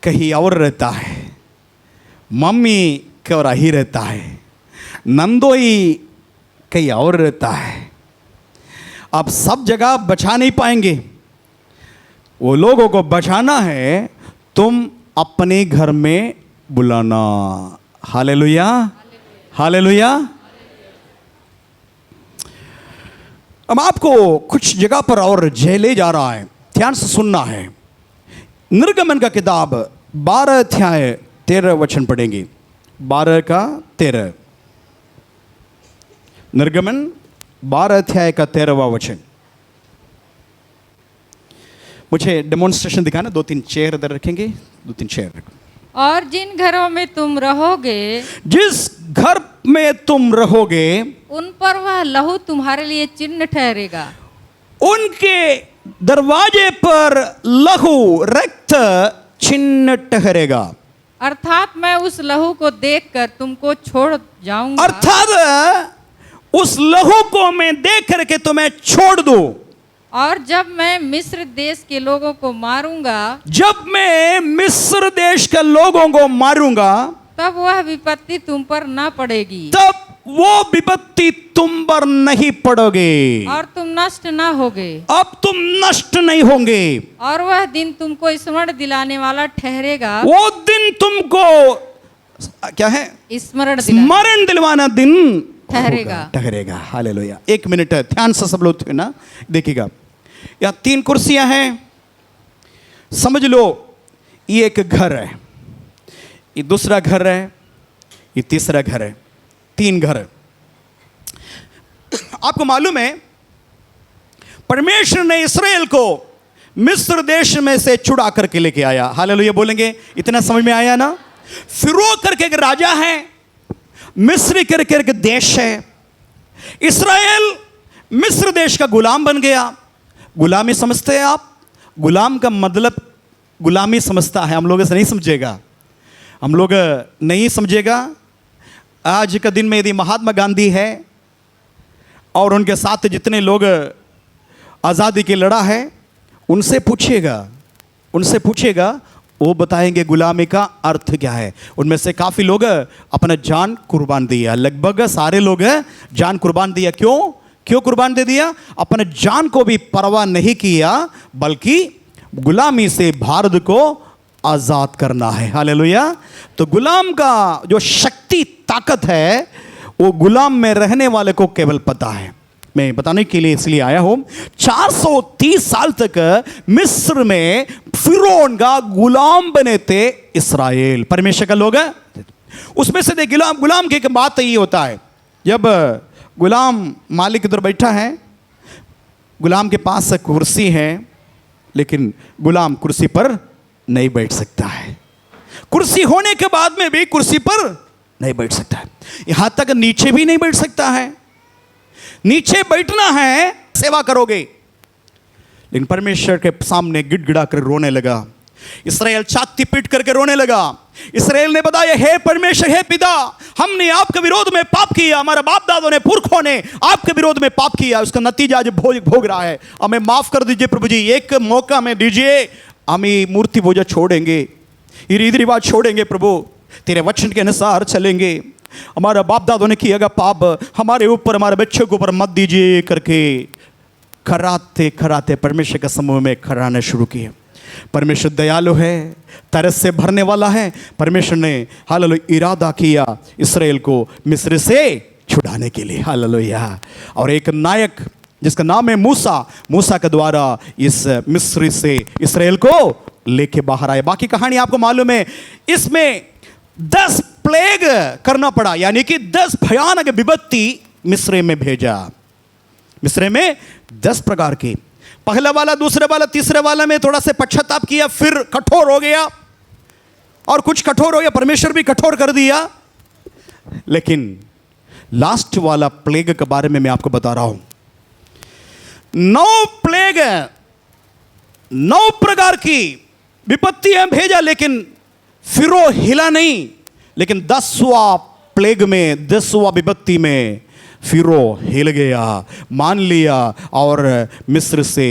कहीं और रहता है, मम्मी कहीं ही रहता है, नंदोई कहीं और रहता है। आप सब जगह बचा नहीं पाएंगे। वो लोगों को बचाना है, तुम अपने घर में बुलाना। Hallelujah, hallelujah. अब आपको कुछ जगह पर और ले जा रहा है, ध्यान से सुनना है। निर्गमन का किताब 12 अध्याय 13 वचन पढ़ेंगे। 12 का 13। निर्गमन 12 अध्याय का 13वां वचन। मुझे डेमोन्स्ट्रेशन दिखाना। 2-3 चेयर इधर रखेंगे, 2-3 चेयर रखो। और जिन घरों में तुम रहोगे, जिस घर में तुम रहोगे, उन पर वह लहू तुम्हारे लिए चिन्ह ठहरेगा। उनके दरवाजे पर लहू रक्त चिन्ह ठहरेगा। अर्थात मैं उस लहू को देखकर तुमको छोड़ जाऊंगा। अर्थात उस लहू को मैं देख करके तुम्हें छोड़ दूं। और जब मैं मिस्र देश के लोगों को मारूंगा, जब मैं मिस्र देश के लोगों को मारूंगा, तब वह विपत्ति तुम पर न पड़ेगी। तब वो विपत्ति तुम पर नहीं पड़ोगे, और तुम नष्ट न होगे। अब तुम नष्ट नहीं होंगे। और वह दिन तुमको स्मरण दिलाने वाला ठहरेगा। वो दिन तुमको क्या है? स्मरण दिलवाना दिन ठहरेगा। हालेलुया। 1 मिनट है, ध्यान से सब लोग ना देखिएगा। यहाँ 3 कुर्सियां हैं, समझ लो ये एक घर है, ये दूसरा घर है, ये तीसरा घर है, 3 घर है। आपको मालूम है परमेश्वर ने इस्राएल को मिस्र देश में से छुड़ा करके लेके आया। हालेलुया बोलेंगे, इतना समझ में आया ना। फिरो करके एक राजा है, मिस्र करके एक देश है। इस्राएल मिस्र देश का गुलाम बन गया। गुलामी समझते हैं आप? गुलाम का मतलब गुलामी समझता है, हम लोग ऐसे नहीं समझेगा, हम लोग नहीं समझेगा। आज का दिन में यदि महात्मा गांधी है और उनके साथ जितने लोग आज़ादी की लड़ा है, उनसे पूछिएगा, वो बताएंगे गुलामी का अर्थ क्या है। उनमें से काफ़ी लोग अपना जान कुर्बान दिया, लगभग सारे लोग जान कुर्बान दिया। क्यों कुर्बान दे दिया? अपने जान को भी परवाह नहीं किया, बल्कि गुलामी से भारत को आज़ाद करना है। हालेलुया। तो गुलाम का जो शक्ति ताकत है वो गुलाम में रहने वाले को केवल पता है। मैं बताने के लिए इसलिए आया हूं, 430 साल तक मिस्र में फिरौन का गुलाम बने थे इस्राएल, परमेश्वर का लोग है। उसमें से गुलाम की एक बात ये होता है, जब गुलाम मालिक इधर बैठा है, गुलाम के पास कुर्सी है, लेकिन गुलाम कुर्सी पर नहीं बैठ सकता है। कुर्सी होने के बाद में भी कुर्सी पर नहीं बैठ सकता है, यहां तक नीचे भी नहीं बैठ सकता है। नीचे बैठना है, सेवा करोगे, लेकिन परमेश्वर के सामने गिड़गिड़ा कर रोने लगा। इस्राएल छाती पीट करके रोने लगा। इस्राएल ने बताया, हे परमेश्वर, हे पिता, हमने आपके विरोध में पाप किया, हमारे बाप दादों ने, पुरखों ने आपके विरोध में पाप किया, उसका नतीजा आज भोग रहा है। हमें माफ कर दीजिए प्रभु जी, एक मौका हमें दीजिए, हम ये मूर्ति पूजा छोड़ेंगे, ये रीति रिवाज छोड़ेंगे प्रभु, तेरे वचन के अनुसार चलेंगे। हमारा बाप दादों ने किया पाप हमारे ऊपर, हमारे बच्चों के ऊपर मत दीजिए करके खराते परमेश्वर के समूह में खराना शुरू किए। परमेश्वर दयालु है, तरस से भरने वाला है। परमेश्वर ने हालेलुया इरादा किया इस्राएल को मिस्र से छुड़ाने के लिए। हालेलुया। और एक नायक जिसका नाम है मूसा के द्वारा इस मिस्र से इस्राएल को लेके बाहर आए। बाकी कहानी आपको मालूम है। इसमें 10 प्लेग करना पड़ा, यानी कि 10 भयानक विपत्ति मिस्र में भेजा। मिस्र में 10 प्रकार की, पहला वाला, दूसरे वाला, तीसरे वाला में थोड़ा सा पश्चाताप किया, फिर कठोर हो गया, और कुछ कठोर हो गया, परमेश्वर भी कठोर कर दिया। लेकिन लास्ट वाला प्लेग के बारे में मैं आपको बता रहा हूं। 9 प्लेग, 9 प्रकार की विपत्तियां भेजा, लेकिन फिरो हिला नहीं। लेकिन 10वां प्लेग में, 10वां विपत्ति में फिरो हिल गया, मान लिया, और मिस्र से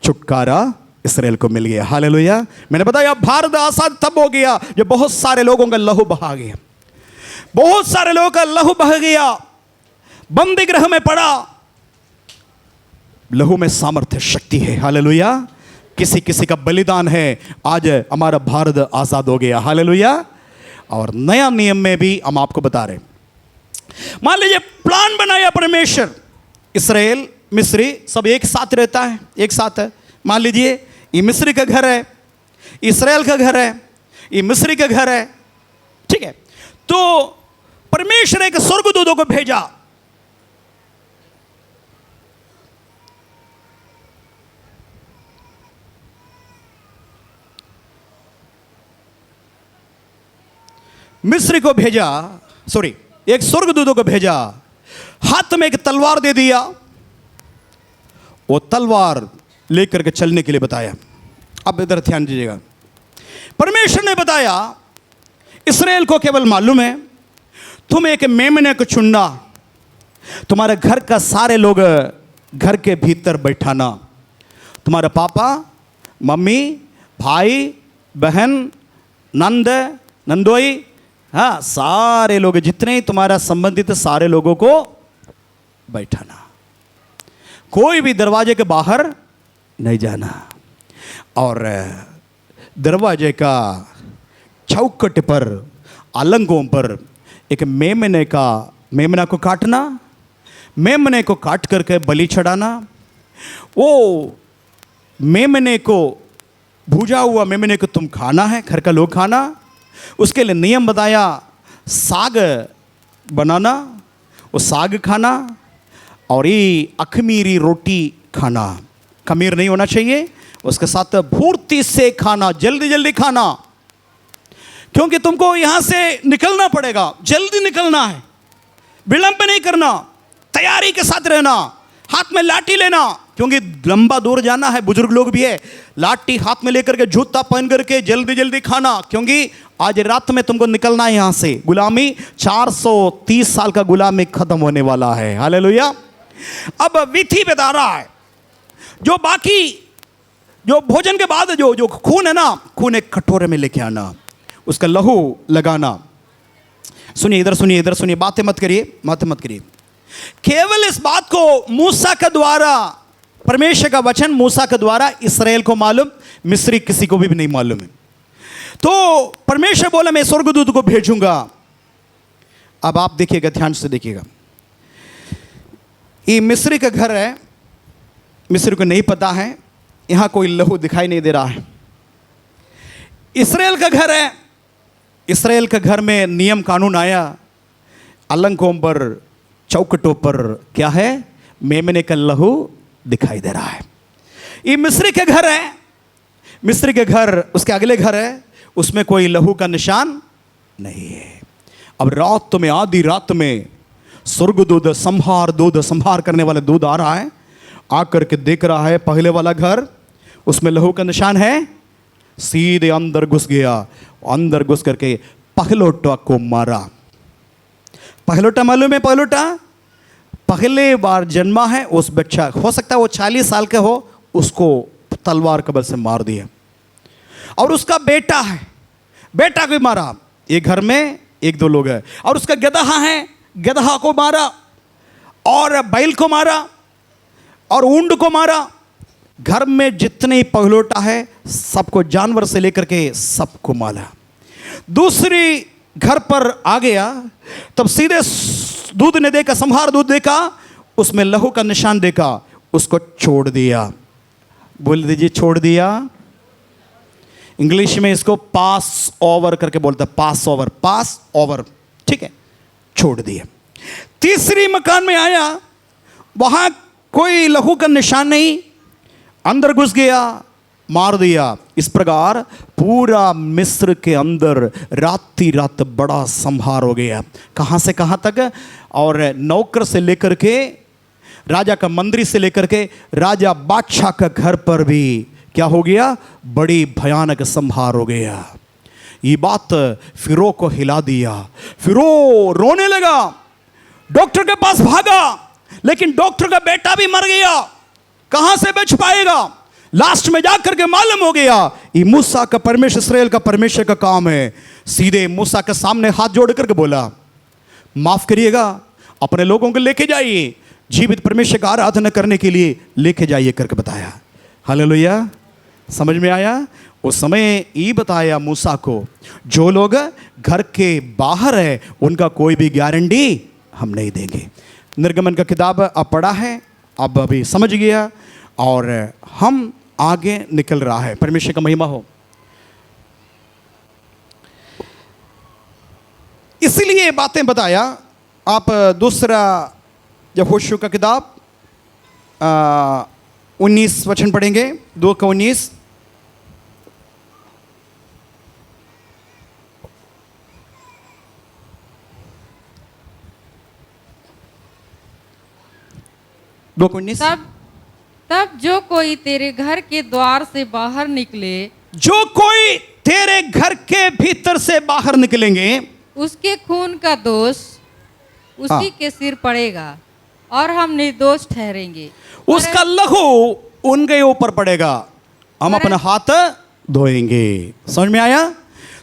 छुटकारा इस्राएल को मिल गया। हालेलुया। मैंने बताया भारत आजाद तब हो गया जब बहुत सारे लोगों का लहू बहा गया, बहुत सारे लोगों का लहू बह गया, बंदी गृह में पड़ा। लहू में सामर्थ्य, शक्ति है। हालेलुया। किसी किसी का बलिदान है, आज हमारा भारत आजाद हो गया। हालेलुया। और नया नियम में भी हम आपको बता रहे, मान लीजिए प्लान बनाया परमेश्वर, इस्राएल मिस्री सब एक साथ रहता है, एक साथ है। मान लीजिए ये मिस्री का घर है, इस्राएल का घर है, ये मिस्री का घर है, ठीक है। तो परमेश्वर एक स्वर्गदूतों को भेजा, मिस्री को भेजा, सॉरी, एक स्वर्गदूतों को भेजा, हाथ में एक तलवार दे दिया, वो तलवार लेकर के चलने के लिए बताया। अब इधर ध्यान दीजिएगा, परमेश्वर ने बताया इस्राएल को केवल मालूम है, तुम एक मेमने को चुनना, तुम्हारे घर का सारे लोग घर के भीतर बैठाना, तुम्हारा पापा, मम्मी, भाई, बहन, नंद, नंदोई, हाँ, सारे लोग, जितने ही तुम्हारा संबंधित सारे लोगों को बैठाना, कोई भी दरवाजे के बाहर नहीं जाना। और दरवाजे का चौखट पर, अलंगों पर एक मेमना को काटना, मेमने को काट करके बलि चढ़ाना। वो मेमने को, भूजा हुआ मेमने को तुम खाना है, घर का लोग खाना। उसके लिए नियम बताया, साग बनाना, वो साग खाना, और ये अखमीरी रोटी खाना, खमीर नहीं होना चाहिए, उसके साथ फुर्ती से खाना, जल्दी जल्दी खाना, क्योंकि तुमको यहां से निकलना पड़ेगा, जल्दी निकलना है, विलंब नहीं करना, तैयारी के साथ रहना, हाथ में लाठी लेना, क्योंकि लंबा दूर जाना है, बुजुर्ग लोग भी है, लाठी हाथ में लेकर के, जूता पहन करके जल्दी जल्दी खाना, क्योंकि आज रात में तुमको निकलना है यहां से। गुलामी 430 साल का गुलामी खत्म होने वाला है। हालेलुया। अब विधि बता रहा है, जो बाकी जो भोजन के बाद जो खून है ना, खून एक कटोरे में लेके आना, उसका लहू लगाना। सुनिए, इधर सुनिए, इधर सुनिए, बातें मत करिए, बातें मत करिए। केवल इस बात को मूसा के द्वारा, परमेश्वर का वचन मूसा के द्वारा इस्राएल को मालूम, मिस्री किसी को भी नहीं मालूम है। तो परमेश्वर बोला मैं स्वर्गदूत को भेजूंगा। अब आप देखिएगा, ध्यान से देखिएगा, ये मिस्री का घर है, मिस्री को नहीं पता है, यहां कोई लहू दिखाई नहीं दे रहा है। इस्राएल का घर है, इस्राएल के घर में नियम कानून आया, अलंकों पर, चौकटों पर क्या है, मेमने का लहू दिखाई दे रहा है। ये मिस्री के घर है, मिस्री के घर, उसके अगले घर है, उसमें कोई लहू का निशान नहीं है। अब रात में, आधी रात में स्वर्गदूत संहार करने वाला दूध आ रहा है, आकर के देख रहा है पहले वाला घर, उसमें लहू का निशान है, सीधे अंदर घुस गया, अंदर घुस करके पहलोटा को मारा। पहलोटा मालूम है, पहलोटा पहले बार जन्मा है, उस बच्चा, हो सकता है वो 40 साल का हो, उसको तलवार के बल से मार दिया। और उसका बेटा है, बेटा को मारा। एक घर में 1-2 लोग हैं, और उसका गदहा है, गदहा को मारा, और बैल को मारा, और ऊंट को मारा। घर में जितने पहलोटा है सबको, जानवर से लेकर के सबको मारा। दूसरी घर पर आ गया, तब सीधे दूध ने देखा, संहार दूध देखा, उसमें लहू का निशान देखा, उसको छोड़ दिया। बोल दीजिए, छोड़ दिया। इंग्लिश में इसको पास ओवर करके बोलता है, पास ओवर, पास ओवर, ठीक है, छोड़ दिया। तीसरी मकान में आया, वहां कोई लहू का निशान नहीं, अंदर घुस गया, मार दिया। इस प्रकार पूरा मिस्र के अंदर राती रात बड़ा संहार हो गया। कहां से कहां तक, और नौकर से लेकर के, राजा का मंत्री से लेकर के राजा बादशाह का घर पर भी क्या हो गया, बड़ी भयानक संहार हो गया। ये बात फिरो को हिला दिया। फिरो रोने लगा, डॉक्टर के पास भागा, लेकिन डॉक्टर का बेटा भी मर गया, कहां से बच पाएगा। लास्ट में जाकर के मालूम हो गया ये मूसा का परमेश्वर, इस्राएल का परमेश्वर का काम है। सीधे मूसा के सामने हाथ जोड़ करके बोला, माफ करिएगा, अपने लोगों को लेके जाइए, जीवित परमेश्वर का आराधना करने के लिए लेके जाइए करके बताया। हालेलुया। समझ में आया। उस समय ये बताया मूसा को, जो लोग घर के बाहर है उनका कोई भी गारंटी हम नहीं देंगे। निर्गमन का किताब अब पढ़ा है, अब अभी समझ गया, और हम आगे निकल रहा है। परमेश्वर का महिमा हो। इसलिए बातें बताया। आप दूसरा यहोशू का किताब 19 वचन पढ़ेंगे, 2 का 19। तब जो कोई तेरे घर के द्वार से बाहर निकले, जो कोई तेरे घर के भीतर से बाहर निकलेंगे, उसके खून का दोष उसी के सिर पड़ेगा, और हम निर्दोष ठहरेंगे। उसका लहू उनके ऊपर पड़ेगा, हम अपना हाथ धोएंगे। समझ में आया।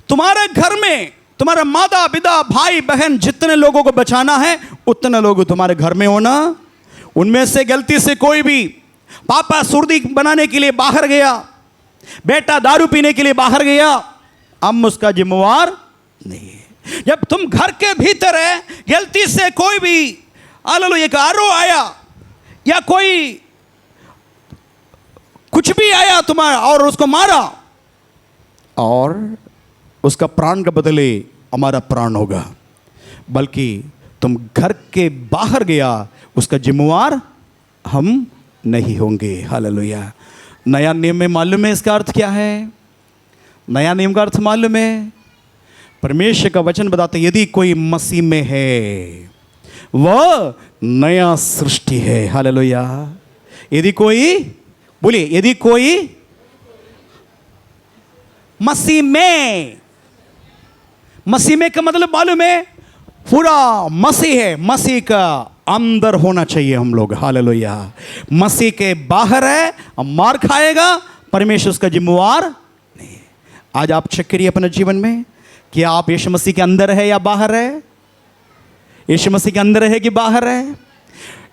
तुम्हारे घर में तुम्हारा माता पिता भाई बहन जितने लोगों को बचाना है, उतने लोग तुम्हारे घर में होना। उनमें से गलती से कोई भी, पापा सुर्दी बनाने के लिए बाहर गया, बेटा दारू पीने के लिए बाहर गया, हम उसका जिम्मेवार नहीं है। जब तुम घर के भीतर है, गलती से कोई भी एक आरो आया या कोई कुछ भी आया तुम्हारा और उसको मारा, और उसका प्राण का बदले हमारा प्राण होगा, बल्कि तुम घर के बाहर गया, उसका जिम्मेवार हम नहीं होंगे। हालेलुया। नया नियम में मालूम है इसका अर्थ क्या है? नया नियम का अर्थ मालूम है? परमेश्वर का वचन बताते हैं, यदि कोई मसीह में है वह नया सृष्टि है। हालेलुया। यदि कोई, बोलिए, यदि कोई मसीह में, मसीह में का मतलब मालूम है? पूरा मसीह है, मसीह का अंदर होना चाहिए हम लोग। हालेलुया। मसीह के बाहर है, मार खाएगा, परमेश्वर उसका जिम्मेवार नहीं है। आज आप चेक करिए अपने जीवन में, क्या आप यीशु मसीह के अंदर है या बाहर है? यीशु मसीह के अंदर है कि बाहर है?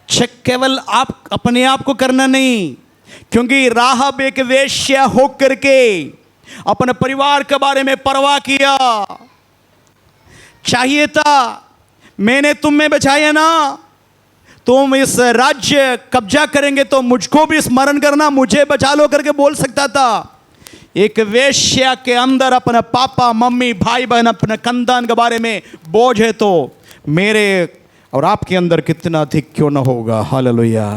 चेक केवल आप अपने आप को करना नहीं, क्योंकि राहब एक वेश्या होकर के अपने परिवार के बारे में परवाह किया। चाहिए था, मैंने तुम में बचाया ना, तुम इस राज्य कब्जा करेंगे तो मुझको भी स्मरण करना, मुझे बचा लो करके बोल सकता था। एक वेश्या के अंदर अपने पापा मम्मी भाई बहन अपने खानदान के बारे में बोझ है, तो मेरे और आपके अंदर कितना अधिक क्यों ना होगा। हालेलुया।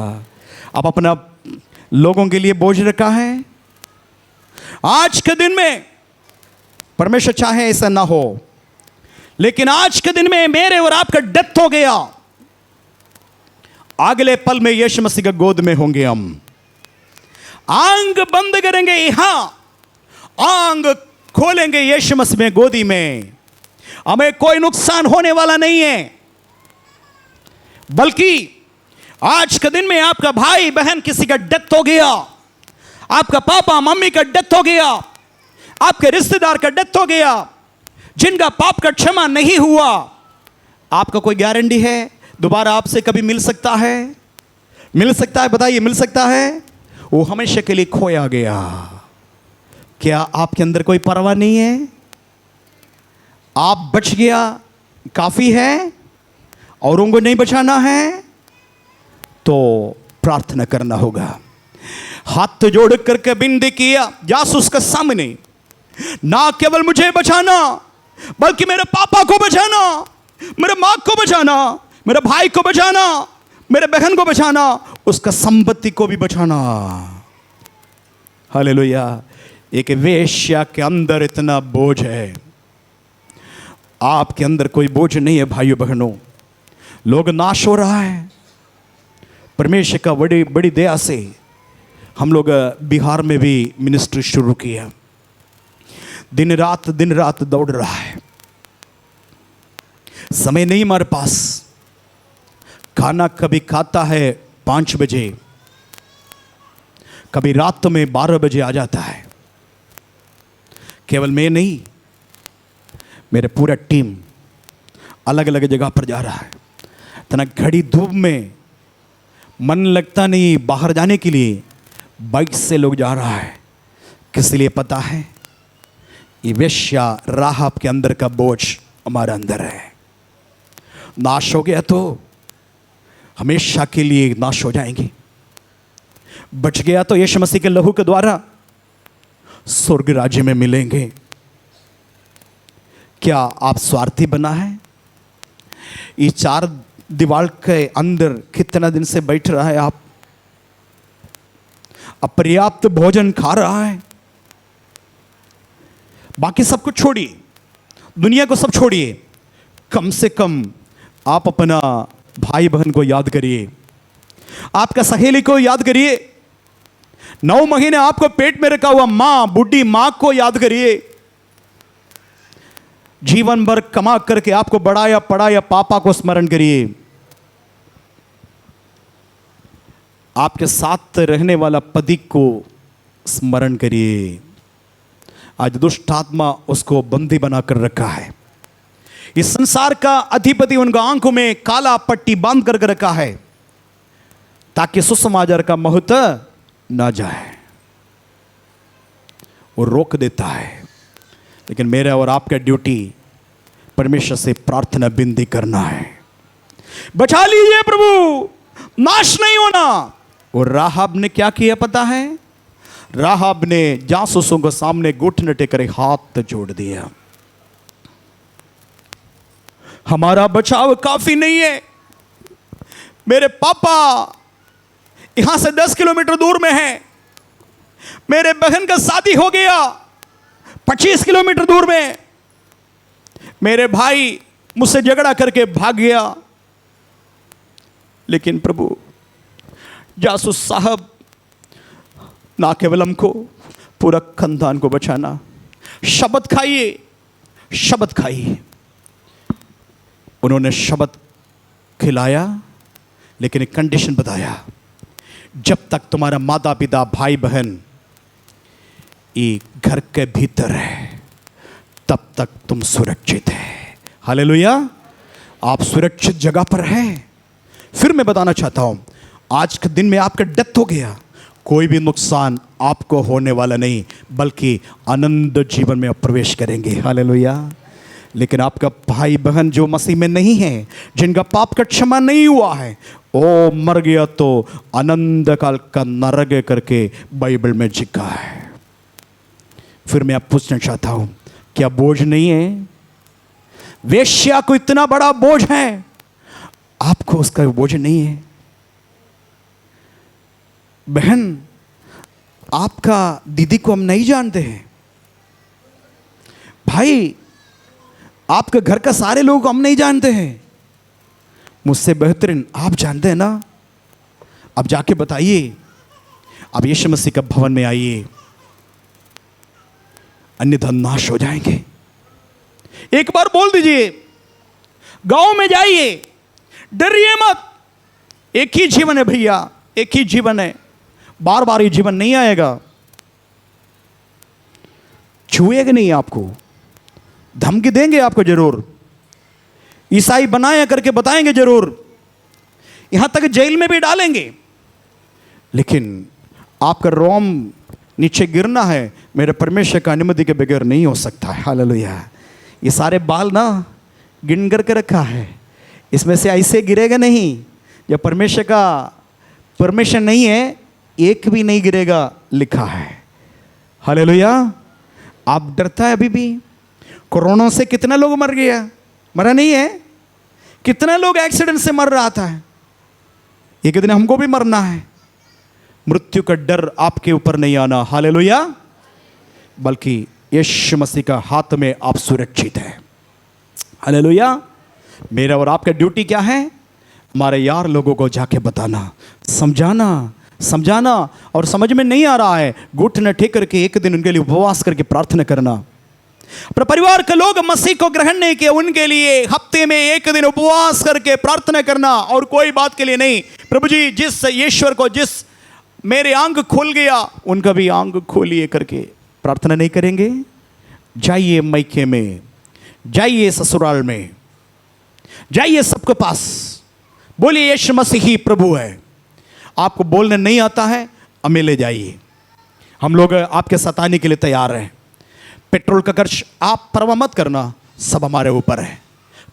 आप अपना लोगों के लिए बोझ रखा है। आज के दिन में परमेश्वर चाहे ऐसा ना हो, लेकिन आज के दिन में मेरे और आपका डेथ हो गया, अगले पल में यीशु मसीह के गोद में होंगे हम। आंग बंद करेंगे, यहां आंग खोलेंगे यीशु मसीह में गोदी में। हमें कोई नुकसान होने वाला नहीं है, बल्कि आज के दिन में आपका भाई बहन किसी का डेथ हो गया, आपका पापा मम्मी का डेथ हो गया, आपके रिश्तेदार का डेथ हो गया, जिनका पाप का क्षमा नहीं हुआ, आपका कोई गारंटी है दोबारा आपसे कभी मिल सकता है? मिल सकता है? बताइए, मिल सकता है? वो हमेशा के लिए खोया गया। क्या आपके अंदर कोई परवाह नहीं है? आप बच गया काफी है, औरों को नहीं बचाना है तो प्रार्थना करना होगा। हाथ जोड़ करके विनती किया जासूस के सामने, ना केवल मुझे बचाना बल्कि मेरे पापा को बचाना, मेरे माँ को बचाना, मेरे भाई को बचाना, मेरे बहन को बचाना, उसका संपत्ति को भी बचाना। हालेलुया। एक वेश्या के अंदर इतना बोझ है, आपके अंदर कोई बोझ नहीं है भाइयों बहनों। लोग नाश हो रहा है। परमेश्वर का बड़ी बड़ी दया से हम लोग बिहार में भी मिनिस्ट्री शुरू किया। दिन रात दौड़ रहा है, समय नहीं हमारे पास। खाना कभी खाता है 5 बजे, कभी रात में 12 बजे आ जाता है। केवल मैं नहीं, मेरे पूरा टीम अलग अलग जगह पर जा रहा है। इतना घड़ी धूप में मन लगता नहीं बाहर जाने के लिए, बाइक से लोग जा रहा है। किस लिए पता है? ये वेश्या राहब के अंदर का बोझ हमारे अंदर है। नाश हो गया तो हमेशा के लिए नाश हो जाएंगे, बच गया तो यीशु मसीह के लहू के द्वारा स्वर्ग राज्य में मिलेंगे। क्या आप स्वार्थी बना है? ये 4 दीवार के अंदर कितना दिन से बैठ रहा है? आप अपर्याप्त भोजन खा रहा है। बाकी सब कुछ छोड़िए, दुनिया को सब छोड़िए, कम से कम आप अपना भाई बहन को याद करिए, आपका सहेली को याद करिए, 9 महीने आपको पेट में रखा हुआ मां, बुढ़ी मां को याद करिए। जीवन भर कमा करके आपको बढ़ाया पढ़ाया पापा को स्मरण करिए। आपके साथ रहने वाला पति को स्मरण करिए। आज दुष्ट आत्मा उसको बंदी बनाकर रखा है। इस संसार का अधिपति उनका आंखों में काला पट्टी बांध कर रखा है ताकि सुसमाचार का महत्व ना जाए। वो रोक देता है, लेकिन मेरा और आपका ड्यूटी परमेश्वर से प्रार्थना विनती करना है। बचा लीजिए प्रभु, नाश नहीं होना। और राहब ने क्या किया पता है? राहब ने जासूसों के सामने घुटने टेकर हाथ जोड़ दिया। हमारा बचाव काफी नहीं है, मेरे पापा यहां से 10 किलोमीटर दूर में है, मेरे बहन का शादी हो गया 25 किलोमीटर दूर में, मेरे भाई मुझसे झगड़ा करके भाग गया। लेकिन प्रभु जासूस साहब ना केवल हमको, पूरा खानदान को बचाना। शब्द खाइए, शब्द खाइए। उन्होंने शब्द खिलाया, लेकिन एक कंडीशन बताया, जब तक तुम्हारा माता पिता भाई बहन ये घर के भीतर है तब तक तुम सुरक्षित है। हालेलुया, आप सुरक्षित जगह पर हैं। फिर मैं बताना चाहता हूं, आज के दिन में आपका डेथ हो गया, कोई भी नुकसान आपको होने वाला नहीं, बल्कि आनंद जीवन में आप प्रवेश करेंगे। हालेलुया। लेकिन आपका भाई बहन जो मसीह में नहीं है, जिनका पाप का क्षमा नहीं हुआ है, ओ मर गया तो आनंद काल का नरक करके बाइबल में लिखा है। फिर मैं आप पूछना चाहता हूं, क्या बोझ नहीं है? वेश्या को इतना बड़ा बोझ है, आपको उसका बोझ नहीं है? बहन, आपका दीदी को हम नहीं जानते हैं, भाई आपके घर का सारे लोग हम नहीं जानते हैं, मुझसे बेहतरीन आप जानते हैं ना। अब जाके बताइए, अब यीशु मसीह के भवन में आइए, अन्यथा नाश हो जाएंगे। एक बार बोल दीजिए, गांव में जाइए, डरिए मत। एक ही जीवन है भैया, एक ही जीवन है, बार बार ये जीवन नहीं आएगा। छुएगा नहीं आपको, धमकी देंगे आपको जरूर, ईसाई बनाया करके बताएंगे जरूर, यहां तक जेल में भी डालेंगे, लेकिन आपका रोम नीचे गिरना है मेरे परमेश्वर का अनुमति के बगैर नहीं हो सकता है। हालेलुया। ये सारे बाल ना गिन करके रखा है, इसमें से ऐसे गिरेगा नहीं। जब परमेश्वर का परमिशन नहीं है, एक भी नहीं गिरेगा लिखा है। हालेलुया। आप डरता है अभी भी? कोरोना से कितना लोग मर गया? मरा नहीं है? कितना लोग एक्सीडेंट से मर रहा था? एक दिन हमको भी मरना है। मृत्यु का डर आपके ऊपर नहीं आना। हालेलुया। बल्कि यीशु मसीह का हाथ में आप सुरक्षित है। हालेलुया। मेरा और आपका ड्यूटी क्या है? हमारे यार लोगों को जाके बताना, समझाना, और समझ में नहीं आ रहा है, घुटने टेक करके एक दिन उनके लिए उपवास करके प्रार्थना करना। अपने परिवार के लोग मसीह को ग्रहण नहीं किए, उनके लिए हफ्ते में एक दिन उपवास करके प्रार्थना करना, और कोई बात के लिए नहीं। प्रभु जी, जिस ईश्वर को, जिस मेरे आंख खोल गया, उनका भी आंख खोलिए करके प्रार्थना नहीं करेंगे? जाइए मैके में, जाइए ससुराल में, जाइए सबके पास, बोलिए यीशु मसीह ही प्रभु है। आपको बोलने नहीं आता है, हमें ले जाइए, हम लोग आपके सताने के लिए तैयार हैं। पेट्रोल का खर्च आप परवाह मत करना, सब हमारे ऊपर है।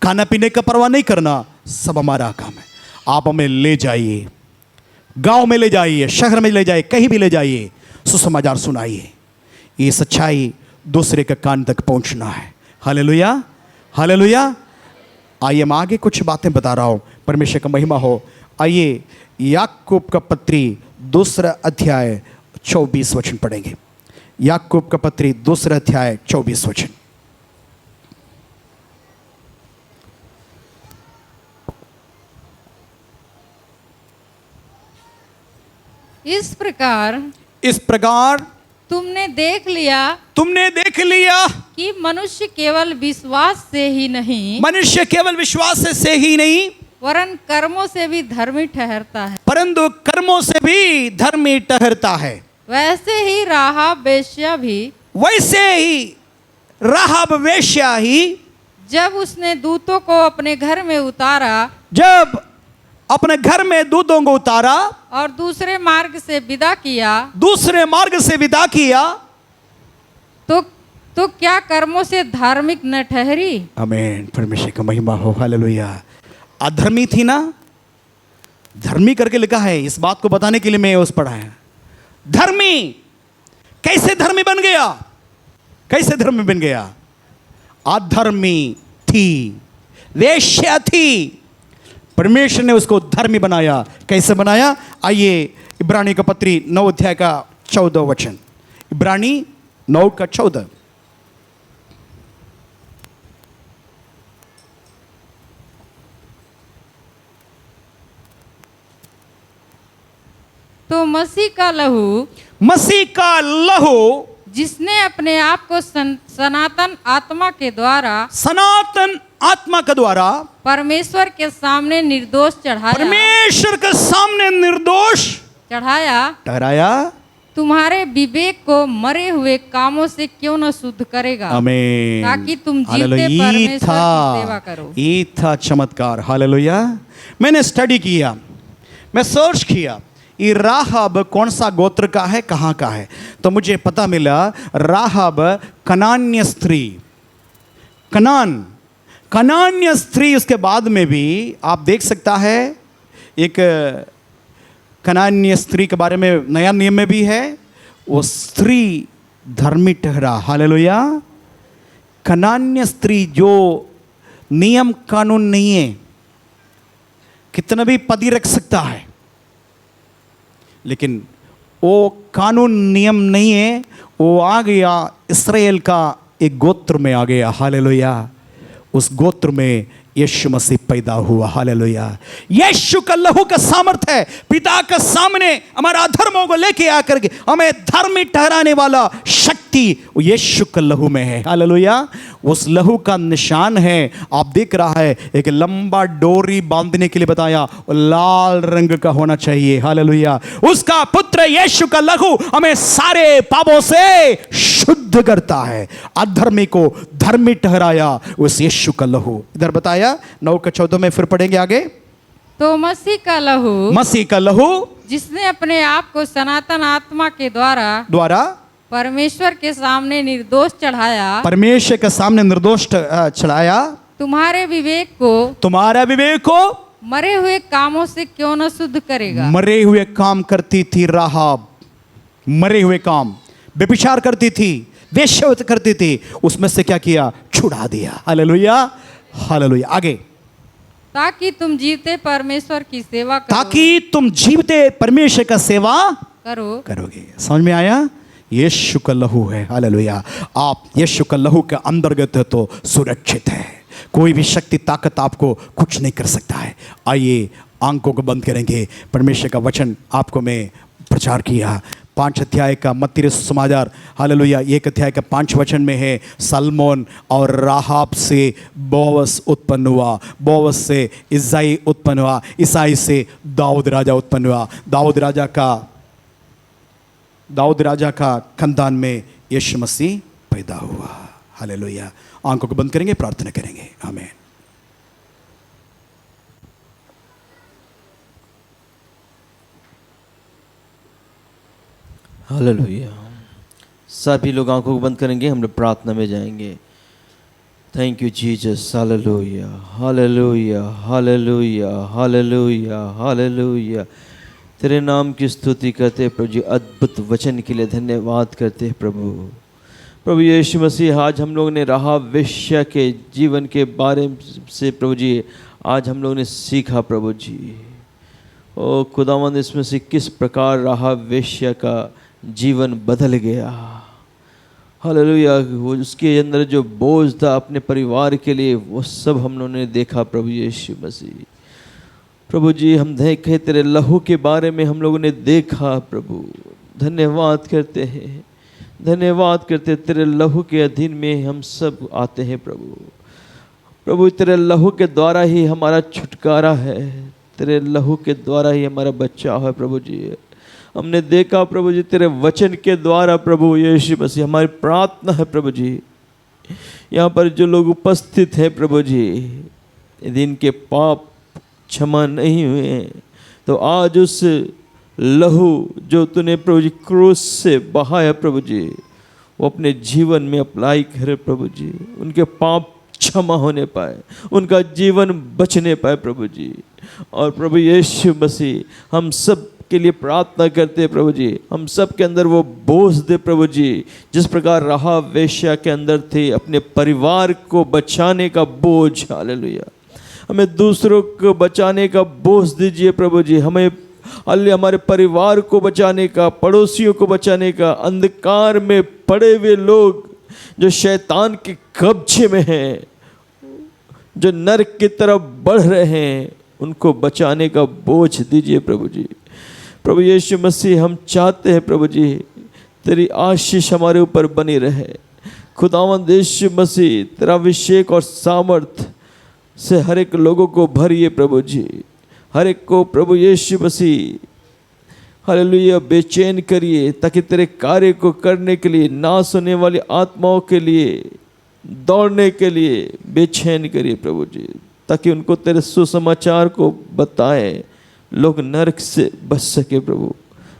खाना पीने का परवाह नहीं करना, सब हमारा काम है। आप हमें ले जाइए, गांव में ले जाइए, शहर में ले जाइए, कहीं भी ले जाइए, सुसमाचार सुनाइए। ये सच्चाई दूसरे के कान तक पहुंचना है। Hallelujah, hallelujah. आइए मैं आगे कुछ बातें बता रहा हूं, परमेश्वर का महिमा हो। आइए याकूब का पत्री 2 अध्याय 24 वचन पढ़ेंगे। याकूब का पत्री 2 अध्याय 24 वचन। इस प्रकार तुमने देख लिया कि मनुष्य केवल विश्वास से ही नहीं, वरन कर्मों से भी धर्मी ठहरता है। परंतु कर्मों से भी धर्मी ठहरता है। वैसे ही राहाब वेश्या ही जब उसने दूतों को अपने घर में उतारा और दूसरे मार्ग से विदा किया, तो क्या कर्मों से धार्मिक न ठहरी? आमीन। परमेश्वर का महिमा हो। हालेलुया। अधर्मी थी ना, धर्मी करके लिखा है। इस बात को बताने के लिए मैं उस पढ़ा है। धर्मी कैसे धर्मी बन गया? अधर्मी थी, वेश्या थी, परमेश्वर ने उसको धर्मी बनाया। कैसे बनाया? आइए इब्रानी का पत्री 9 अध्याय का 14 वचन। इब्रानी 9 का 14। तो मसीह का लहू, मसीह का लहू जिसने अपने आप को सनातन आत्मा के द्वारा, सनातन आत्मा के द्वारा परमेश्वर के सामने निर्दोष परमेश्वर के सामने निर्दोष ठहराया, तुम्हारे विवेक को मरे हुए कामों से क्यों न शुद्ध करेगा, आमीन, ताकि तुम जीते हालेलुया। परमेश्वर की सेवा करो। ये था चमत्कार। हालेलुया। मैंने स्टडी किया, मैं सर्च किया ये राहाब कौन सा गोत्र का है, कहाँ का है, तो मुझे पता मिला राहाब कनान्य स्त्री, कनान्य स्त्री। उसके बाद में भी आप देख सकता है एक कनान्य स्त्री के बारे में नया नियम में भी है, वो स्त्री धर्मी ठहरा। हालेलुया। कनान्य स्त्री जो नियम कानून नहीं है, कितना भी पति रख सकता है, लेकिन वो कानून नियम नहीं है, वो आ गया इस्राएल का एक गोत्र में आ गया। हालेलुया। उस गोत्र में यीशु मसीह पैदा हुआ। हालेलुया। यीशु का लहू का सामर्थ है पिता के सामने हमारा अधर्मों को लेके आकर के हमें धर्मी ठहराने वाला शक्ति यीशु का लहू में है। हालेलुया। उस लहू का निशान है, आप देख रहा है, एक लंबा डोरी बांधने के लिए बताया, लाल रंग का होना चाहिए। हालेलुया। उसका पुत्र यीशु का लहू हमें सारे पापों से शुद्ध करता है, अधर्मी को धर्मी ठहराया उस यीशु का लहू। इधर बताया 9 का 14 में, फिर पढ़ेंगे आगे। तो मसीह का लहू जिसने अपने आप को सनातन आत्मा के द्वारा परमेश्वर के सामने निर्दोष चढ़ाया, तुम्हारे विवेक को मरे हुए कामों से क्यों न शुद्ध करेगा। मरे हुए काम करती थी राहाब, मरे हुए काम, व्यभिचार करती थी, वेश्यावृत्ति करती थी, उसमें से क्या किया? छुड़ा दिया। हालेलुया। हालेलुया। आगे। ताकि तुम जीवते परमेश्वर की सेवा करोगे। समझ में आया? यीशु का लहू है। हालेलुया। आप यीशु का लहू के अंतर्गत है तो सुरक्षित है, कोई भी शक्ति ताकत आपको कुछ नहीं कर सकता है। आइए आंखों को बंद करेंगे, परमेश्वर का वचन आपको मैं प्रचार किया। 5 अध्याय का मत्ती समाचार, हालेलुया, 1 अध्याय का 5 वचन में है, सलमोन और राहाब से बोअज उत्पन्न हुआ, बोअज से इसाई उत्पन्न हुआ, ईसाई से दाऊद राजा उत्पन्न हुआ, दाऊद राजा का खानदान में यीशु मसीह पैदा हुआ। हालेलुया। आंखों को बंद करेंगे, प्रार्थना करेंगे। आमीन। हालेलुया। सभी लोग आंखों को बंद करेंगे, हम लोग प्रार्थना में जाएंगे। Thank you Jesus. Hallelujah, hallelujah, hallelujah, hallelujah, hallelujah. तेरे नाम की स्तुति करते प्रभु जी, अद्भुत वचन के लिए धन्यवाद करते हैं प्रभु यीशु मसीह। आज हम लोग ने राहाब वेश्या के जीवन के बारे से प्रभु जी आज हम लोग ने सीखा प्रभु जी। ओ खुदावंद, इसमें से किस प्रकार राहाब वेश्या का जीवन बदल गया। हालेलुया। उसके अंदर जो बोझ था अपने परिवार के लिए, वो सब हम लोगों ने देखा प्रभु यीशु मसीह। प्रभु जी हम देखे तेरे लहू के बारे में हम लोगों ने देखा प्रभु, धन्यवाद करते हैं, धन्यवाद करते। तेरे लहू के अधीन में हम सब आते हैं प्रभु तेरे लहू के द्वारा ही हमारा छुटकारा है, तेरे लहू के द्वारा ही हमारा बचाव है प्रभु जी। हमने देखा प्रभु जी तेरे वचन के द्वारा प्रभु यीशु मसीह। हमारी प्रार्थना है प्रभु जी, यहाँ पर जो लोग उपस्थित हैं प्रभु जी, यदि इनके पाप क्षमा नहीं हुए तो आज उस लहू जो तूने प्रभु जी क्रूस से बहाया प्रभु जी, वो अपने जीवन में अप्लाई करे प्रभु जी। उनके पाप क्षमा होने पाए, उनका जीवन बचने पाए प्रभु जी। और प्रभु यीशु मसीह हम सब के लिए प्रार्थना करते हैं प्रभु जी, हम सब के अंदर वो बोझ दे प्रभु जी, जिस प्रकार राहाब वेश्या के अंदर थे अपने परिवार को बचाने का बोझ। हालेलुया। हमें दूसरों को बचाने का बोझ दीजिए प्रभु जी। हमें हालेलुया हमारे परिवार को बचाने का, पड़ोसियों को बचाने का, अंधकार में पड़े हुए लोग जो शैतान के कब्जे में हैं, जो नरक की तरफ बढ़ रहे हैं, उनको बचाने का बोझ दीजिए प्रभु जी। प्रभु यीशु मसीह हम चाहते हैं प्रभु जी तेरी आशीष हमारे ऊपर बनी रहे। खुदावंद यीशु मसीह तेरा अभिषेक और सामर्थ से हर एक लोगों को भरिए प्रभु जी। हर एक को प्रभु यीशु मसीह हालेलुया बेचैन करिए, ताकि तेरे कार्य को करने के लिए, ना सुनने वाली आत्माओं के लिए दौड़ने के लिए बेचैन करिए प्रभु जी, ताकि उनको तेरे सुसमाचार को बताएं, लोग नरक से बच सके प्रभु।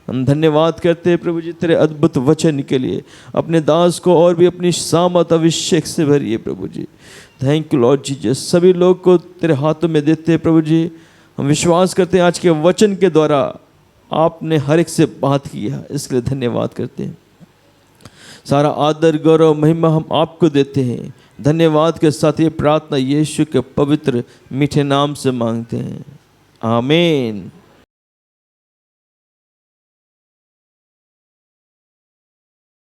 हम धन्यवाद करते हैं प्रभु जी तेरे अद्भुत वचन के लिए। अपने दास को और भी अपनी सामर्थ अभिषेक से भरिए प्रभु जी। Thank you Lord Jesus. सभी लोग को तेरे हाथों में देते हैं प्रभु जी। हम विश्वास करते हैं आज के वचन के द्वारा आपने हर एक से बात किया, इसके लिए धन्यवाद करते हैं। सारा आदर गौरव महिमा हम आपको देते हैं। धन्यवाद के साथ ये प्रार्थना यीशु के पवित्र मीठे नाम से मांगते हैं, आमीन।